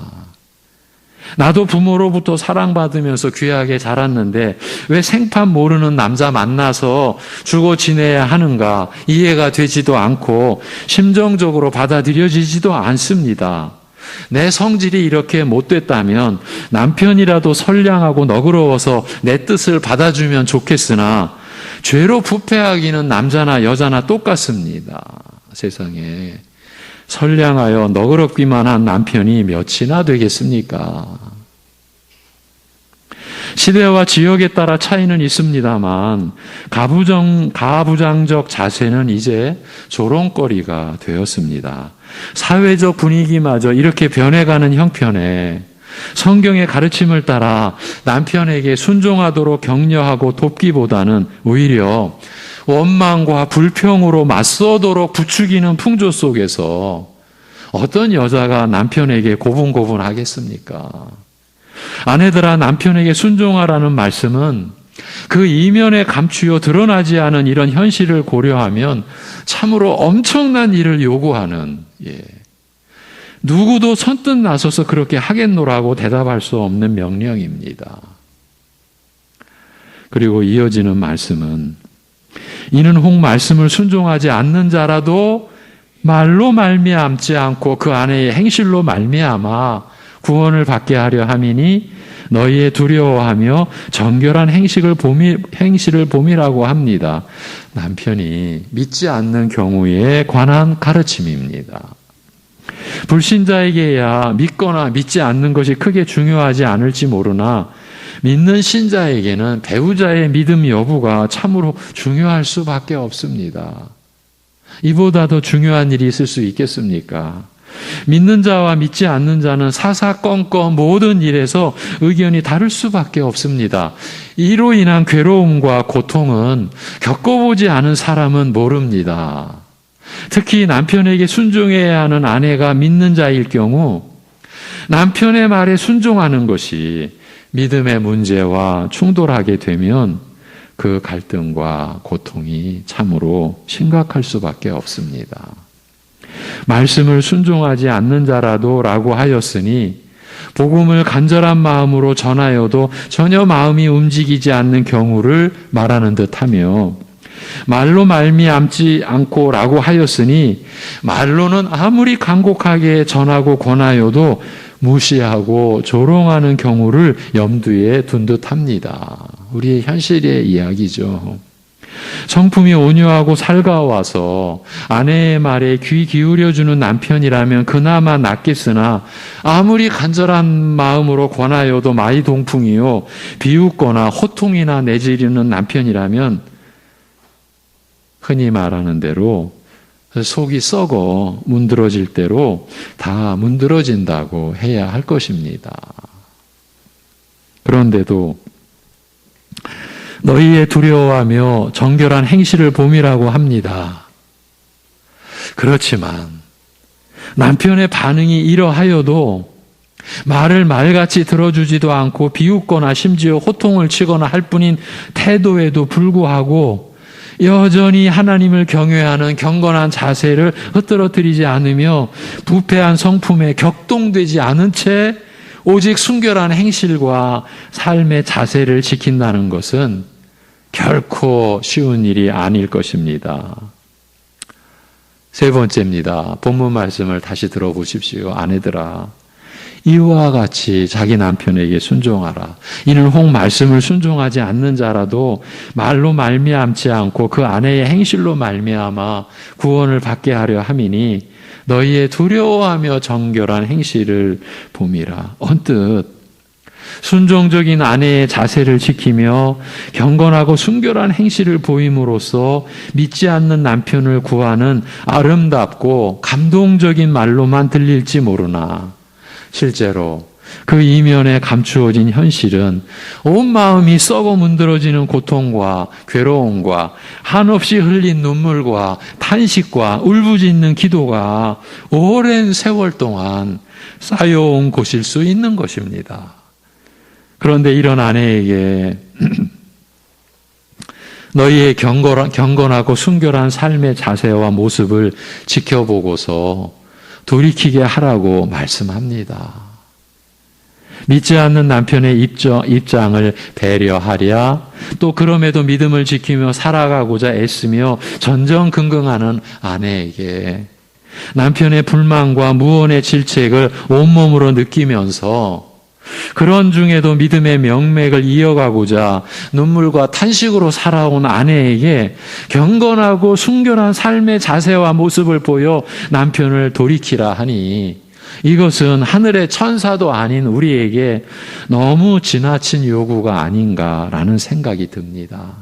나도 부모로부터 사랑받으면서 귀하게 자랐는데 왜 생판 모르는 남자 만나서 주고 지내야 하는가 이해가 되지도 않고 심정적으로 받아들여지지도 않습니다. 내 성질이 이렇게 못됐다면 남편이라도 선량하고 너그러워서 내 뜻을 받아주면 좋겠으나 죄로 부패하기는 남자나 여자나 똑같습니다. 세상에 선량하여 너그럽기만 한 남편이 몇이나 되겠습니까? 시대와 지역에 따라 차이는 있습니다만 가부장적 자세는 이제 조롱거리가 되었습니다. 사회적 분위기마저 이렇게 변해가는 형편에 성경의 가르침을 따라 남편에게 순종하도록 격려하고 돕기보다는 오히려 원망과 불평으로 맞서도록 부추기는 풍조 속에서 어떤 여자가 남편에게 고분고분하겠습니까? 아내들아, 남편에게 순종하라는 말씀은 그 이면에 감추어 드러나지 않은 이런 현실을 고려하면 참으로 엄청난 일을 요구하는, 누구도 선뜻 나서서 그렇게 하겠노라고 대답할 수 없는 명령입니다. 그리고 이어지는 말씀은 이는 혹 말씀을 순종하지 않는 자라도 말로 말미암지 않고 그 아내의 행실로 말미암아 구원을 받게 하려 함이니 너희의 두려워하며 정결한 행실을 봄이라고 합니다. 남편이 믿지 않는 경우에 관한 가르침입니다. 불신자에게야 믿거나 믿지 않는 것이 크게 중요하지 않을지 모르나 믿는 신자에게는 배우자의 믿음 여부가 참으로 중요할 수밖에 없습니다. 이보다 더 중요한 일이 있을 수 있겠습니까? 믿는 자와 믿지 않는 자는 사사건건 모든 일에서 의견이 다를 수밖에 없습니다. 이로 인한 괴로움과 고통은 겪어보지 않은 사람은 모릅니다. 특히 남편에게 순종해야 하는 아내가 믿는 자일 경우 남편의 말에 순종하는 것이 믿음의 문제와 충돌하게 되면 그 갈등과 고통이 참으로 심각할 수밖에 없습니다. 말씀을 순종하지 않는 자라도 라고 하였으니 복음을 간절한 마음으로 전하여도 전혀 마음이 움직이지 않는 경우를 말하는 듯하며 말로 말미암지 않고 라고 하였으니 말로는 아무리 간곡하게 전하고 권하여도 무시하고 조롱하는 경우를 염두에 둔 듯합니다. 우리의 현실의 이야기죠. 성품이 온유하고 살가워서 아내의 말에 귀 기울여주는 남편이라면 그나마 낫겠으나 아무리 간절한 마음으로 권하여도 마이동풍이요 비웃거나 호통이나 내지르는 남편이라면 흔히 말하는 대로 속이 썩어 문드러질 대로 다 문드러진다고 해야 할 것입니다. 그런데도 너희의 두려워하며 정결한 행실을 봄이라고 합니다. 그렇지만 남편의 반응이 이러하여도 말을 말같이 들어주지도 않고 비웃거나 심지어 호통을 치거나 할 뿐인 태도에도 불구하고 여전히 하나님을 경외하는 경건한 자세를 흩어뜨리지 않으며 부패한 성품에 격동되지 않은 채 오직 순결한 행실과 삶의 자세를 지킨다는 것은 결코 쉬운 일이 아닐 것입니다. 세 번째입니다. 본문 말씀을 다시 들어보십시오. 아내들아, 이와 같이 자기 남편에게 순종하라. 이는 혹 말씀을 순종하지 않는 자라도 말로 말미암지 않고 그 아내의 행실로 말미암아 구원을 받게 하려 함이니 너희의 두려워하며 정결한 행실을 봄이라. 언뜻 순종적인 아내의 자세를 지키며 경건하고 순결한 행실을 보임으로써 믿지 않는 남편을 구하는 아름답고 감동적인 말로만 들릴지 모르나 실제로 그 이면에 감추어진 현실은 온 마음이 썩어 문드러지는 고통과 괴로움과 한없이 흘린 눈물과 탄식과 울부짖는 기도가 오랜 세월 동안 쌓여온 곳일 수 있는 것입니다. 그런데 이런 아내에게 너희의 경건하고 순결한 삶의 자세와 모습을 지켜보고서 돌이키게 하라고 말씀합니다. 믿지 않는 남편의 입장을 배려하랴, 또 그럼에도 믿음을 지키며 살아가고자 애쓰며 전전긍긍하는 아내에게 남편의 불만과 무언의 질책을 온몸으로 느끼면서 그런 중에도 믿음의 명맥을 이어가고자 눈물과 탄식으로 살아온 아내에게 경건하고 순결한 삶의 자세와 모습을 보여 남편을 돌이키라 하니 이것은 하늘의 천사도 아닌 우리에게 너무 지나친 요구가 아닌가라는 생각이 듭니다.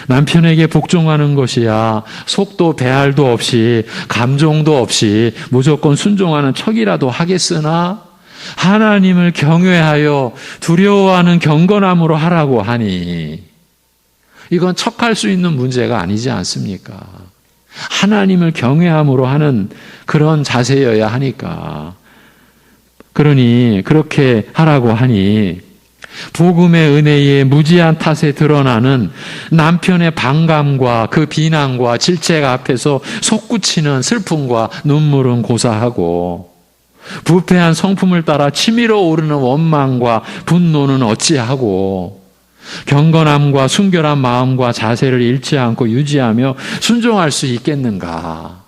남편에게 복종하는 것이야 속도 배알도 없이 감정도 없이 무조건 순종하는 척이라도 하겠으나 하나님을 경외하여 두려워하는 경건함으로 하라고 하니 이건 척할 수 있는 문제가 아니지 않습니까? 하나님을 경외함으로 하는 그런 자세여야 하니까. 그러니 그렇게 하라고 하니 복음의 은혜의 무지한 탓에 드러나는 남편의 반감과 그 비난과 질책 앞에서 솟구치는 슬픔과 눈물은 고사하고 부패한 성품을 따라 치밀어 오르는 원망과 분노는 어찌하고 경건함과 순결한 마음과 자세를 잃지 않고 유지하며 순종할 수 있겠는가?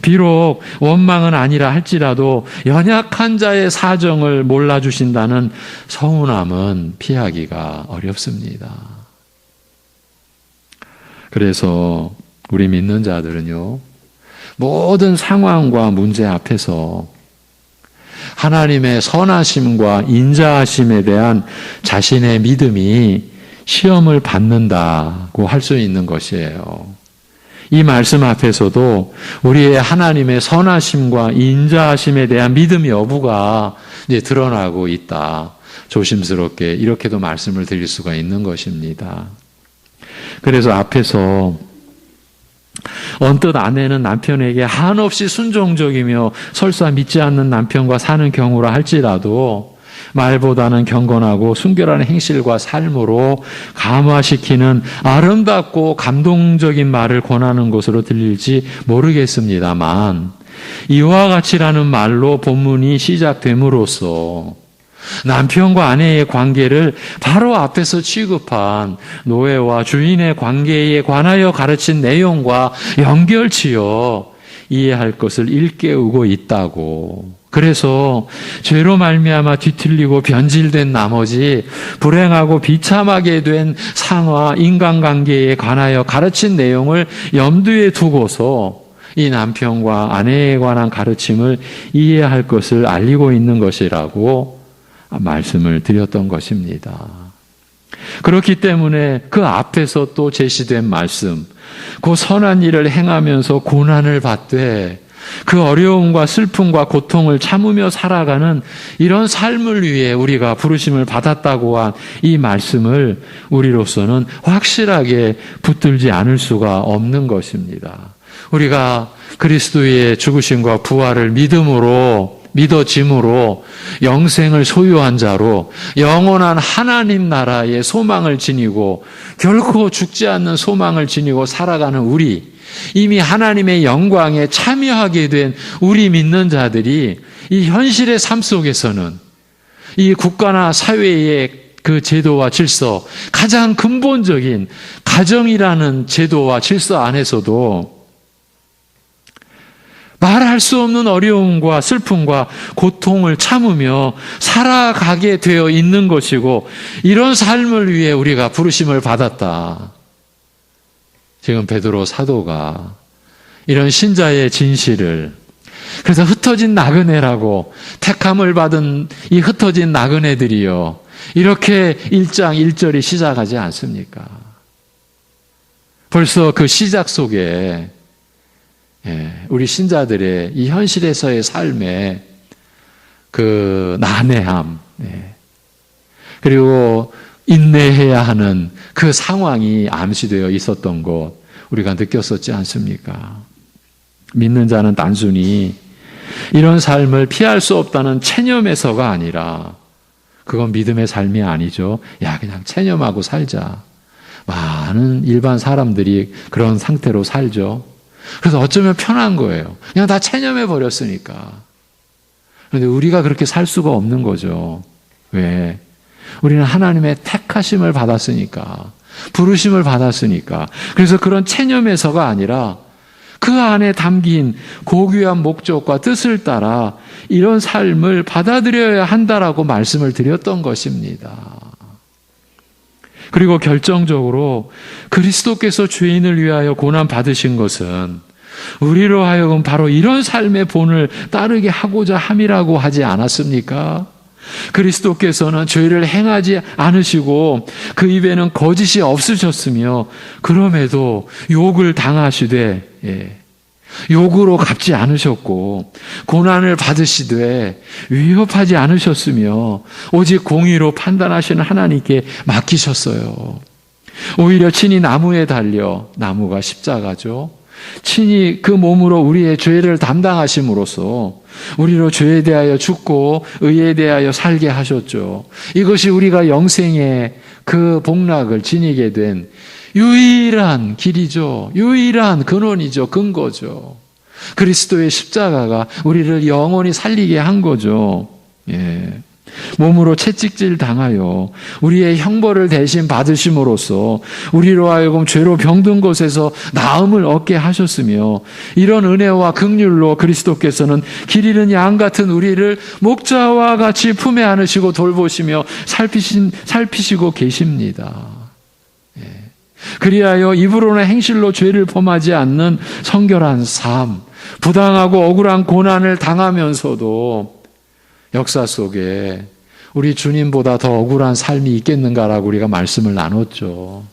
비록 원망은 아니라 할지라도 연약한 자의 사정을 몰라주신다는 서운함은 피하기가 어렵습니다. 그래서 우리 믿는 자들은요, 모든 상황과 문제 앞에서 하나님의 선하심과 인자하심에 대한 자신의 믿음이 시험을 받는다고 할 수 있는 것이에요. 이 말씀 앞에서도 우리의 하나님의 선하심과 인자하심에 대한 믿음 여부가 이제 드러나고 있다. 조심스럽게 이렇게도 말씀을 드릴 수가 있는 것입니다. 그래서 앞에서 언뜻 아내는 남편에게 한없이 순종적이며 설사 믿지 않는 남편과 사는 경우라 할지라도 말보다는 경건하고 순결한 행실과 삶으로 감화시키는 아름답고 감동적인 말을 권하는 것으로 들릴지 모르겠습니다만, 이와 같이라는 말로 본문이 시작됨으로써 남편과 아내의 관계를 바로 앞에서 취급한 노예와 주인의 관계에 관하여 가르친 내용과 연결지어 이해할 것을 일깨우고 있다고. 그래서 죄로 말미암아 뒤틀리고 변질된 나머지 불행하고 비참하게 된 상하 인간관계에 관하여 가르친 내용을 염두에 두고서 이 남편과 아내에 관한 가르침을 이해할 것을 알리고 있는 것이라고 말씀을 드렸던 것입니다. 그렇기 때문에 그 앞에서 또 제시된 말씀, 그 선한 일을 행하면서 고난을 받되 그 어려움과 슬픔과 고통을 참으며 살아가는 이런 삶을 위해 우리가 부르심을 받았다고 한 이 말씀을 우리로서는 확실하게 붙들지 않을 수가 없는 것입니다. 우리가 그리스도의 죽으심과 부활을 믿어짐으로 영생을 소유한 자로 영원한 하나님 나라의 소망을 지니고 결코 죽지 않는 소망을 지니고 살아가는 우리, 이미 하나님의 영광에 참여하게 된 우리 믿는 자들이 이 현실의 삶 속에서는 이 국가나 사회의 그 제도와 질서, 가장 근본적인 가정이라는 제도와 질서 안에서도 말할 수 없는 어려움과 슬픔과 고통을 참으며 살아가게 되어 있는 것이고, 이런 삶을 위해 우리가 부르심을 받았다. 지금 베드로 사도가 이런 신자의 진실을, 그래서 흩어진 나그네라고, 택함을 받은 이 흩어진 나그네들이요, 이렇게 1장 1절이 시작하지 않습니까? 벌써 그 시작 속에 우리 신자들의 이 현실에서의 삶의 그 난해함, 그리고 인내해야 하는 그 상황이 암시되어 있었던 것 우리가 느꼈었지 않습니까? 믿는 자는 단순히 이런 삶을 피할 수 없다는 체념에서가 아니라, 그건 믿음의 삶이 아니죠. 야, 그냥 체념하고 살자. 많은 일반 사람들이 그런 상태로 살죠. 그래서 어쩌면 편한 거예요. 그냥 다 체념해 버렸으니까. 그런데 우리가 그렇게 살 수가 없는 거죠. 왜? 우리는 하나님의 택하심을 받았으니까, 부르심을 받았으니까. 그래서 그런 체념에서가 아니라 그 안에 담긴 고귀한 목적과 뜻을 따라 이런 삶을 받아들여야 한다라고 말씀을 드렸던 것입니다. 그리고 결정적으로 그리스도께서 죄인을 위하여 고난 받으신 것은 우리로 하여금 바로 이런 삶의 본을 따르게 하고자 함이라고 하지 않았습니까? 그리스도께서는 죄를 행하지 않으시고 그 입에는 거짓이 없으셨으며, 그럼에도 욕을 당하시되 욕으로 갚지 않으셨고 고난을 받으시되 위협하지 않으셨으며 오직 공의로 판단하시는 하나님께 맡기셨어요. 오히려 친히 나무에 달려, 나무가 십자가죠, 친히 그 몸으로 우리의 죄를 담당하심으로써 우리로 죄에 대하여 죽고 의에 대하여 살게 하셨죠. 이것이 우리가 영생의 그 복락을 지니게 된 유일한 길이죠. 유일한 근원이죠. 근거죠. 그리스도의 십자가가 우리를 영원히 살리게 한 거죠. 몸으로 채찍질 당하여 우리의 형벌을 대신 받으심으로써 우리로 하여금 죄로 병든 것에서 나음을 얻게 하셨으며, 이런 은혜와 긍휼로 그리스도께서는 길 잃은 양 같은 우리를 목자와 같이 품에 안으시고 돌보시며 살피시고 계십니다. 그리하여 입으로는 행실로 죄를 범하지 않는 성결한 삶, 부당하고 억울한 고난을 당하면서도 역사 속에 우리 주님보다 더 억울한 삶이 있겠는가라고 우리가 말씀을 나눴죠.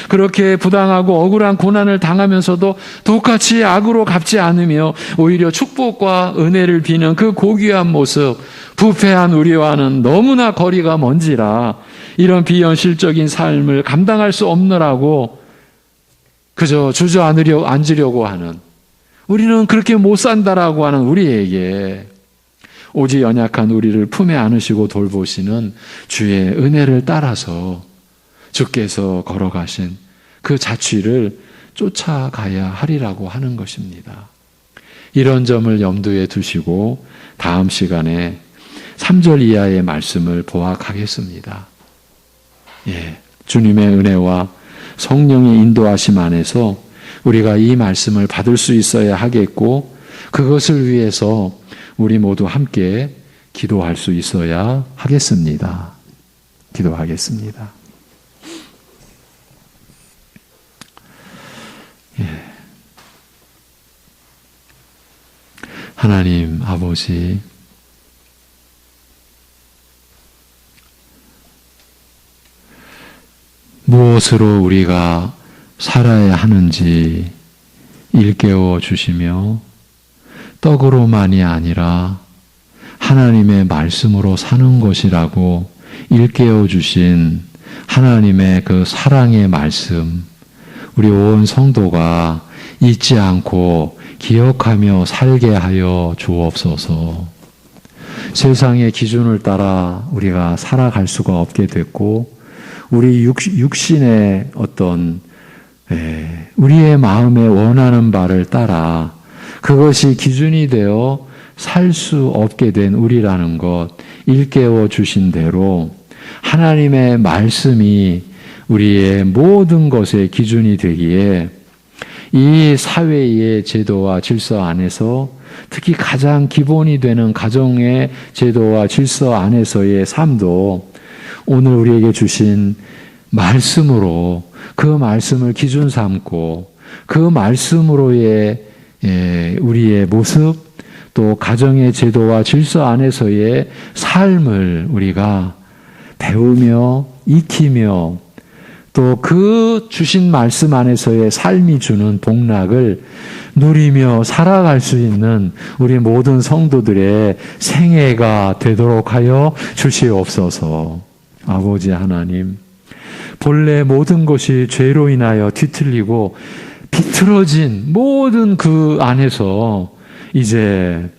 그렇게 부당하고 억울한 고난을 당하면서도 똑같이 악으로 갚지 않으며 오히려 축복과 은혜를 비는 그 고귀한 모습, 부패한 우리와는 너무나 거리가 먼지라 이런 비현실적인 삶을 감당할 수 없느라고 그저 주저앉으려고 하는, 우리는 그렇게 못 산다라고 하는 우리에게 오직 연약한 우리를 품에 안으시고 돌보시는 주의 은혜를 따라서 주께서 걸어가신 그 자취를 쫓아가야 하리라고 하는 것입니다. 이런 점을 염두에 두시고 다음 시간에 3절 이하의 말씀을 보아가겠습니다. 주님의 은혜와 성령의 인도하심 안에서 우리가 이 말씀을 받을 수 있어야 하겠고, 그것을 위해서 우리 모두 함께 기도할 수 있어야 하겠습니다. 기도하겠습니다. 하나님 아버지, 무엇으로 우리가 살아야 하는지 일깨워 주시며, 떡으로만이 아니라 하나님의 말씀으로 사는 것이라고 일깨워 주신 하나님의 그 사랑의 말씀, 우리 온 성도가 잊지 않고 기억하며 살게 하여 주옵소서. 세상의 기준을 따라 우리가 살아갈 수가 없게 됐고, 우리 육신의 어떤 우리의 마음에 원하는 바를 따라 그것이 기준이 되어 살 수 없게 된 우리라는 것 일깨워 주신 대로 하나님의 말씀이 우리의 모든 것의 기준이 되기에 이 사회의 제도와 질서 안에서, 특히 가장 기본이 되는 가정의 제도와 질서 안에서의 삶도 오늘 우리에게 주신 말씀으로 그 말씀을 기준 삼고 그 말씀으로의 우리의 모습, 또 가정의 제도와 질서 안에서의 삶을 우리가 배우며 익히며 또 그 주신 말씀 안에서의 삶이 주는 복락을 누리며 살아갈 수 있는 우리 모든 성도들의 생애가 되도록 하여 주시옵소서. 아버지 하나님, 본래 모든 것이 죄로 인하여 뒤틀리고 비틀어진 모든 그 안에서 이제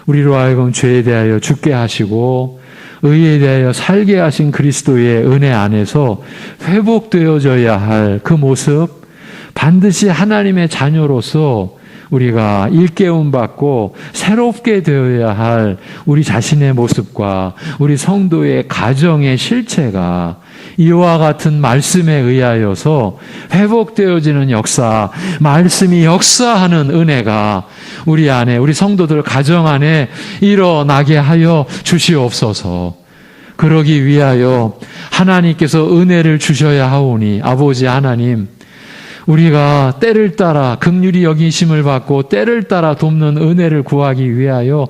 우리로 하여금 죄에 대하여 죽게 하시고 의에 대하여 살게 하신 그리스도의 은혜 안에서 회복되어져야 할 그 모습, 반드시 하나님의 자녀로서 우리가 일깨움 받고 새롭게 되어야 할 우리 자신의 모습과 우리 성도의 가정의 실체가 이와 같은 말씀에 의하여서 회복되어지는 역사, 말씀이 역사하는 은혜가 우리 안에, 우리 성도들 가정 안에 일어나게 하여 주시옵소서. 그러기 위하여 하나님께서 은혜를 주셔야 하오니, 아버지 하나님, 우리가 때를 따라 긍휼히 여기심을 받고 때를 따라 돕는 은혜를 구하기 위하여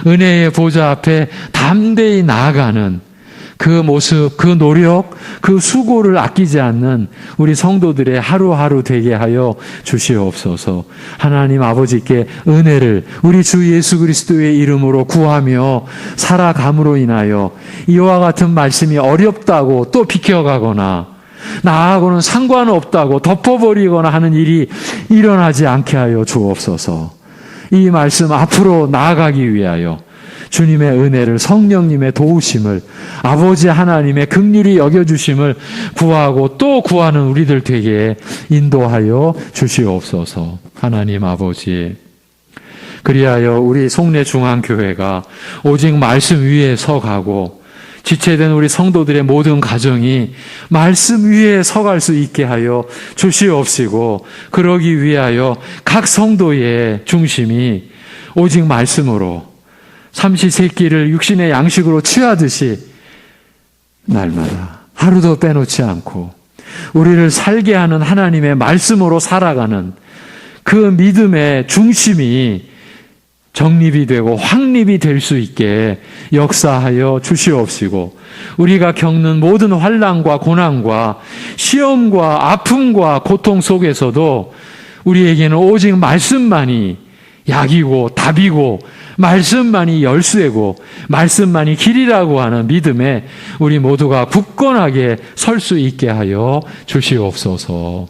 은혜의 보좌 앞에 담대히 나아가는 그 모습, 그 노력, 그 수고를 아끼지 않는 우리 성도들의 하루하루 되게 하여 주시옵소서. 하나님 아버지께 은혜를 우리 주 예수 그리스도의 이름으로 구하며 살아감으로 인하여 이와 같은 말씀이 어렵다고 또 비켜가거나 나하고는 상관없다고 덮어버리거나 하는 일이 일어나지 않게 하여 주옵소서. 이 말씀 앞으로 나아가기 위하여 주님의 은혜를, 성령님의 도우심을, 아버지 하나님의 긍휼히 여겨주심을 구하고 또 구하는 우리들 되게 인도하여 주시옵소서. 하나님 아버지, 그리하여 우리 송내중앙교회가 오직 말씀 위에 서가고 지체된 우리 성도들의 모든 가정이 말씀 위에 서갈 수 있게 하여 주시옵시고, 그러기 위하여 각 성도의 중심이 오직 말씀으로 삼시세끼를 육신의 양식으로 취하듯이 날마다 하루도 빼놓지 않고 우리를 살게 하는 하나님의 말씀으로 살아가는 그 믿음의 중심이 정립이 되고 확립이 될 수 있게 역사하여 주시옵시고, 우리가 겪는 모든 환난과 고난과 시험과 아픔과 고통 속에서도 우리에게는 오직 말씀만이 약이고 답이고 말씀만이 열쇠고 말씀만이 길이라고 하는 믿음에 우리 모두가 굳건하게 설 수 있게 하여 주시옵소서.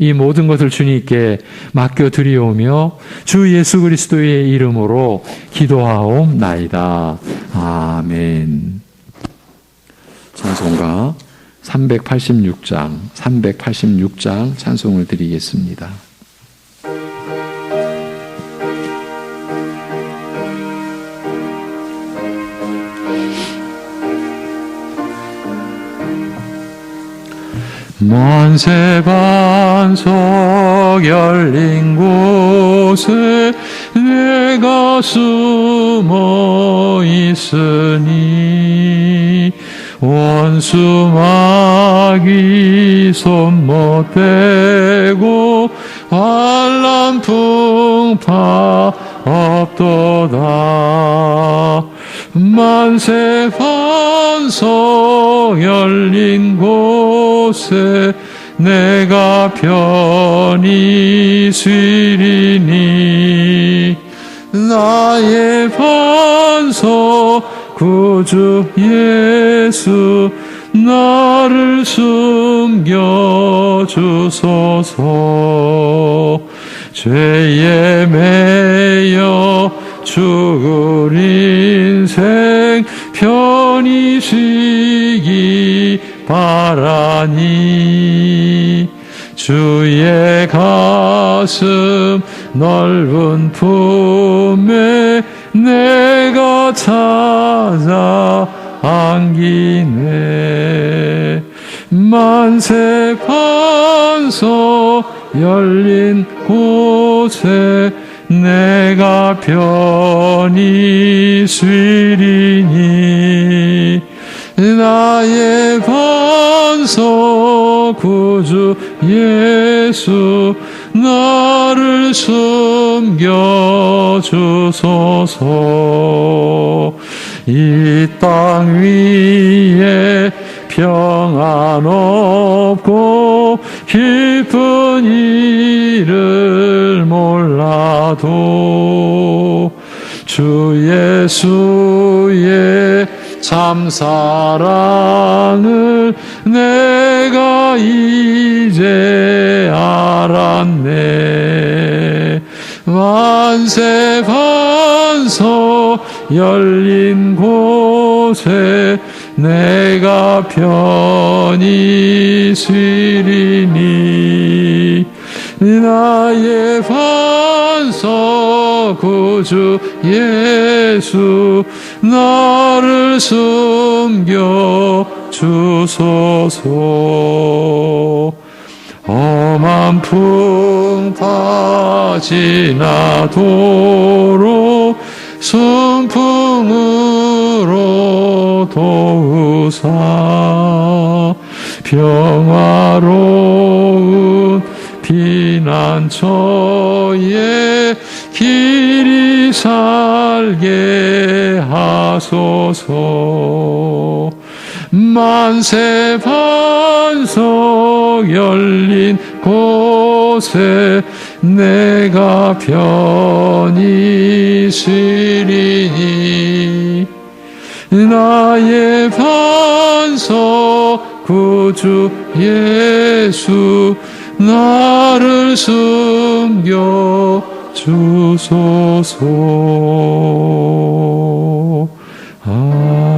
이 모든 것을 주님께 맡겨드리오며 주 예수 그리스도의 이름으로 기도하옵나이다. 아멘. 찬송가 386장 찬송을 드리겠습니다. 만세 반석 열린 곳에 내가 숨어 있으니 원수 마귀 손 못대고 환난 풍파 없도다. 만세 반석 열린 곳에 내가 편히 쉬리니 나의 반석 구주 예수 나를 숨겨주소서. 죄에 매여 죽을 인생 편히 쉬기 바라니 주의 가슴 넓은 품에 내가 찾아 안기네. 만세 반석 열린 곳에 내가 편히 쉬리니 나의 반석 구주 예수 나를 숨겨주소서. 이 땅 위에 평안 없고 기쁜 일을 몰라도 주 예수의 참 사랑을 내가 이제 알았네. 만세 반석 열린 곳에 내가 편히 쉬리니 나의 반석 구주 예수 나를 숨겨주소서. 험한 풍파 지나도록 순풍으로 도우사 평화로운 피난처에 길이 살게 하소서. 만세 반석 열린 곳에 내가 편히 쉬리니 나의 반석 구주 예수 나를 숨겨주소서. 아멘.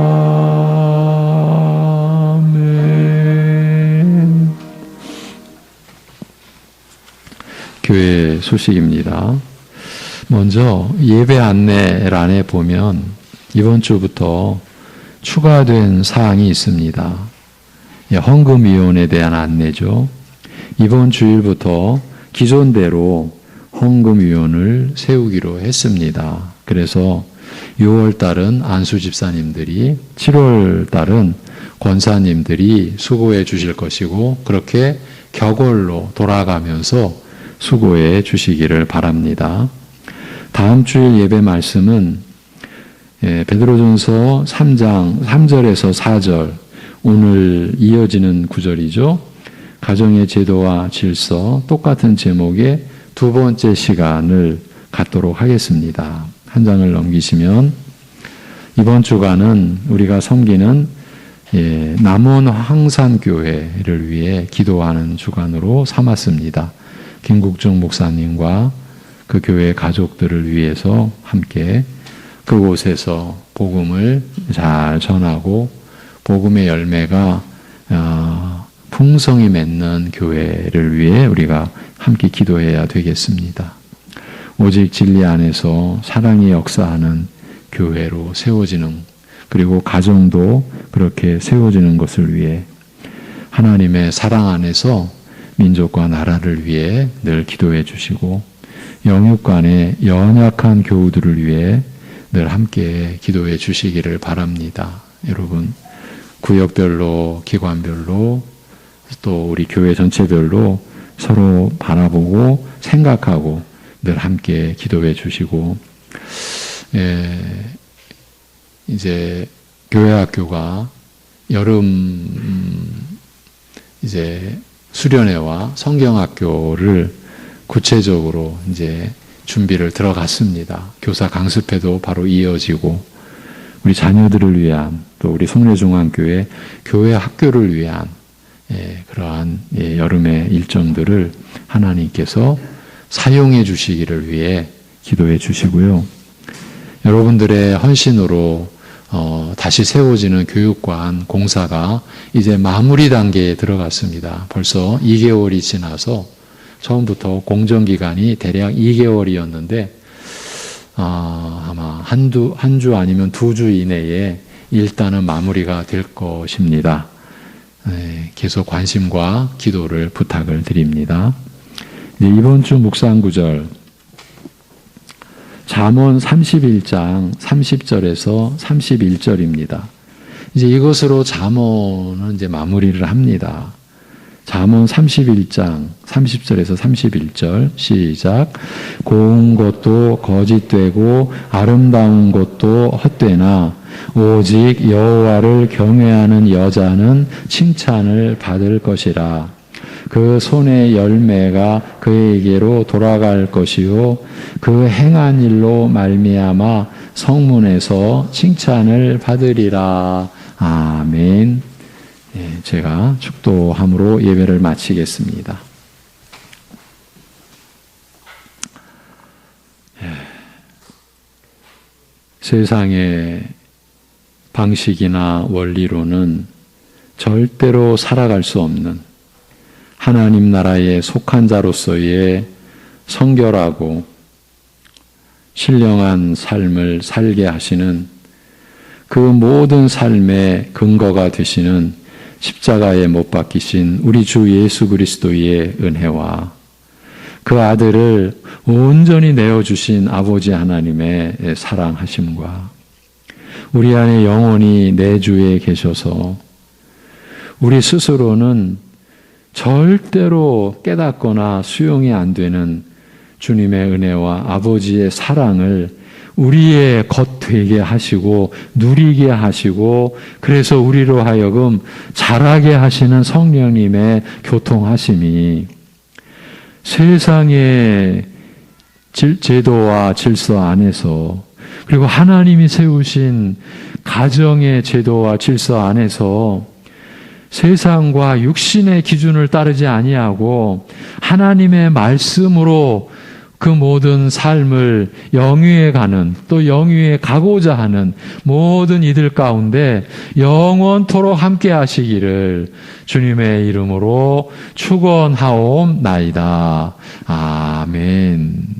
교회 소식입니다. 먼저 예배 안내란에 보면 이번 주부터 추가된 사항이 있습니다. 헌금위원에 대한 안내죠. 이번 주일부터 기존대로 헌금위원을 세우기로 했습니다. 그래서 6월 달은 안수 집사님들이, 7월 달은 권사님들이 수고해 주실 것이고, 그렇게 격월로 돌아가면서 수고해 주시기를 바랍니다. 다음 주일 예배 말씀은 베드로전서 3장 3절에서 4절, 오늘 이어지는 구절이죠. 가정의 제도와 질서, 똑같은 제목의 두 번째 시간을 갖도록 하겠습니다. 한 장을 넘기시면 이번 주간은 우리가 섬기는 남원 황산교회를 위해 기도하는 주간으로 삼았습니다. 김국중 목사님과 그 교회 가족들을 위해서 함께 그곳에서 복음을 잘 전하고 복음의 열매가 풍성히 맺는 교회를 위해 우리가 함께 기도해야 되겠습니다. 오직 진리 안에서 사랑이 역사하는 교회로 세워지는, 그리고 가정도 그렇게 세워지는 것을 위해 하나님의 사랑 안에서 민족과 나라를 위해 늘 기도해 주시고, 영육 간의 연약한 교우들을 위해 늘 함께 기도해 주시기를 바랍니다. 여러분, 구역별로, 기관별로, 또 우리 교회 전체별로 서로 바라보고 생각하고 늘 함께 기도해 주시고, 이제 교회 학교가 여름 이제 수련회와 성경학교를 구체적으로 이제 준비를 들어갔습니다. 교사 강습회도 바로 이어지고, 우리 자녀들을 위한, 또 우리 송례중앙교회 교회 학교를 위한 그러한 여름의 일정들을 하나님께서 사용해 주시기를 위해 기도해 주시고요. 여러분들의 헌신으로 다시 세워지는 교육관 공사가 이제 마무리 단계에 들어갔습니다. 벌써 2개월이 지나서 처음부터 공정기간이 대략 2개월이었는데 아마 한 주 아니면 2주 이내에 일단은 마무리가 될 것입니다. 계속 관심과 기도를 부탁을 드립니다. 이번 주 묵상 구절 잠언 31장 30절에서 31절입니다. 이제 이것으로 잠언은 이제 마무리를 합니다. 잠언 31장 30절에서 31절 시작. 고운 것도 거짓되고 아름다운 것도 헛되나 오직 여호와를 경외하는 여자는 칭찬을 받을 것이라. 그 손의 열매가 그에게로 돌아갈 것이요 그 행한 일로 말미암아 성문에서 칭찬을 받으리라. 아멘. 제가 축도함으로 예배를 마치겠습니다. 세상의 방식이나 원리로는 절대로 살아갈 수 없는 하나님 나라에 속한 자로서의 성결하고 신령한 삶을 살게 하시는 그 모든 삶의 근거가 되시는 십자가에 못 박히신 우리 주 예수 그리스도의 은혜와 그 아들을 온전히 내어주신 아버지 하나님의 사랑하심과 우리 안에 영원히 내주에 계셔서 우리 스스로는 절대로 깨닫거나 수용이 안 되는 주님의 은혜와 아버지의 사랑을 우리의 것 되게 하시고 누리게 하시고 그래서 우리로 하여금 자라게 하시는 성령님의 교통하심이 세상의 제도와 질서 안에서 그리고 하나님이 세우신 가정의 제도와 질서 안에서 세상과 육신의 기준을 따르지 아니하고 하나님의 말씀으로 그 모든 삶을 영위해 가는 또 영위해 가고자 하는 모든 이들 가운데 영원토록 함께 하시기를 주님의 이름으로 축원하옵나이다. 아멘.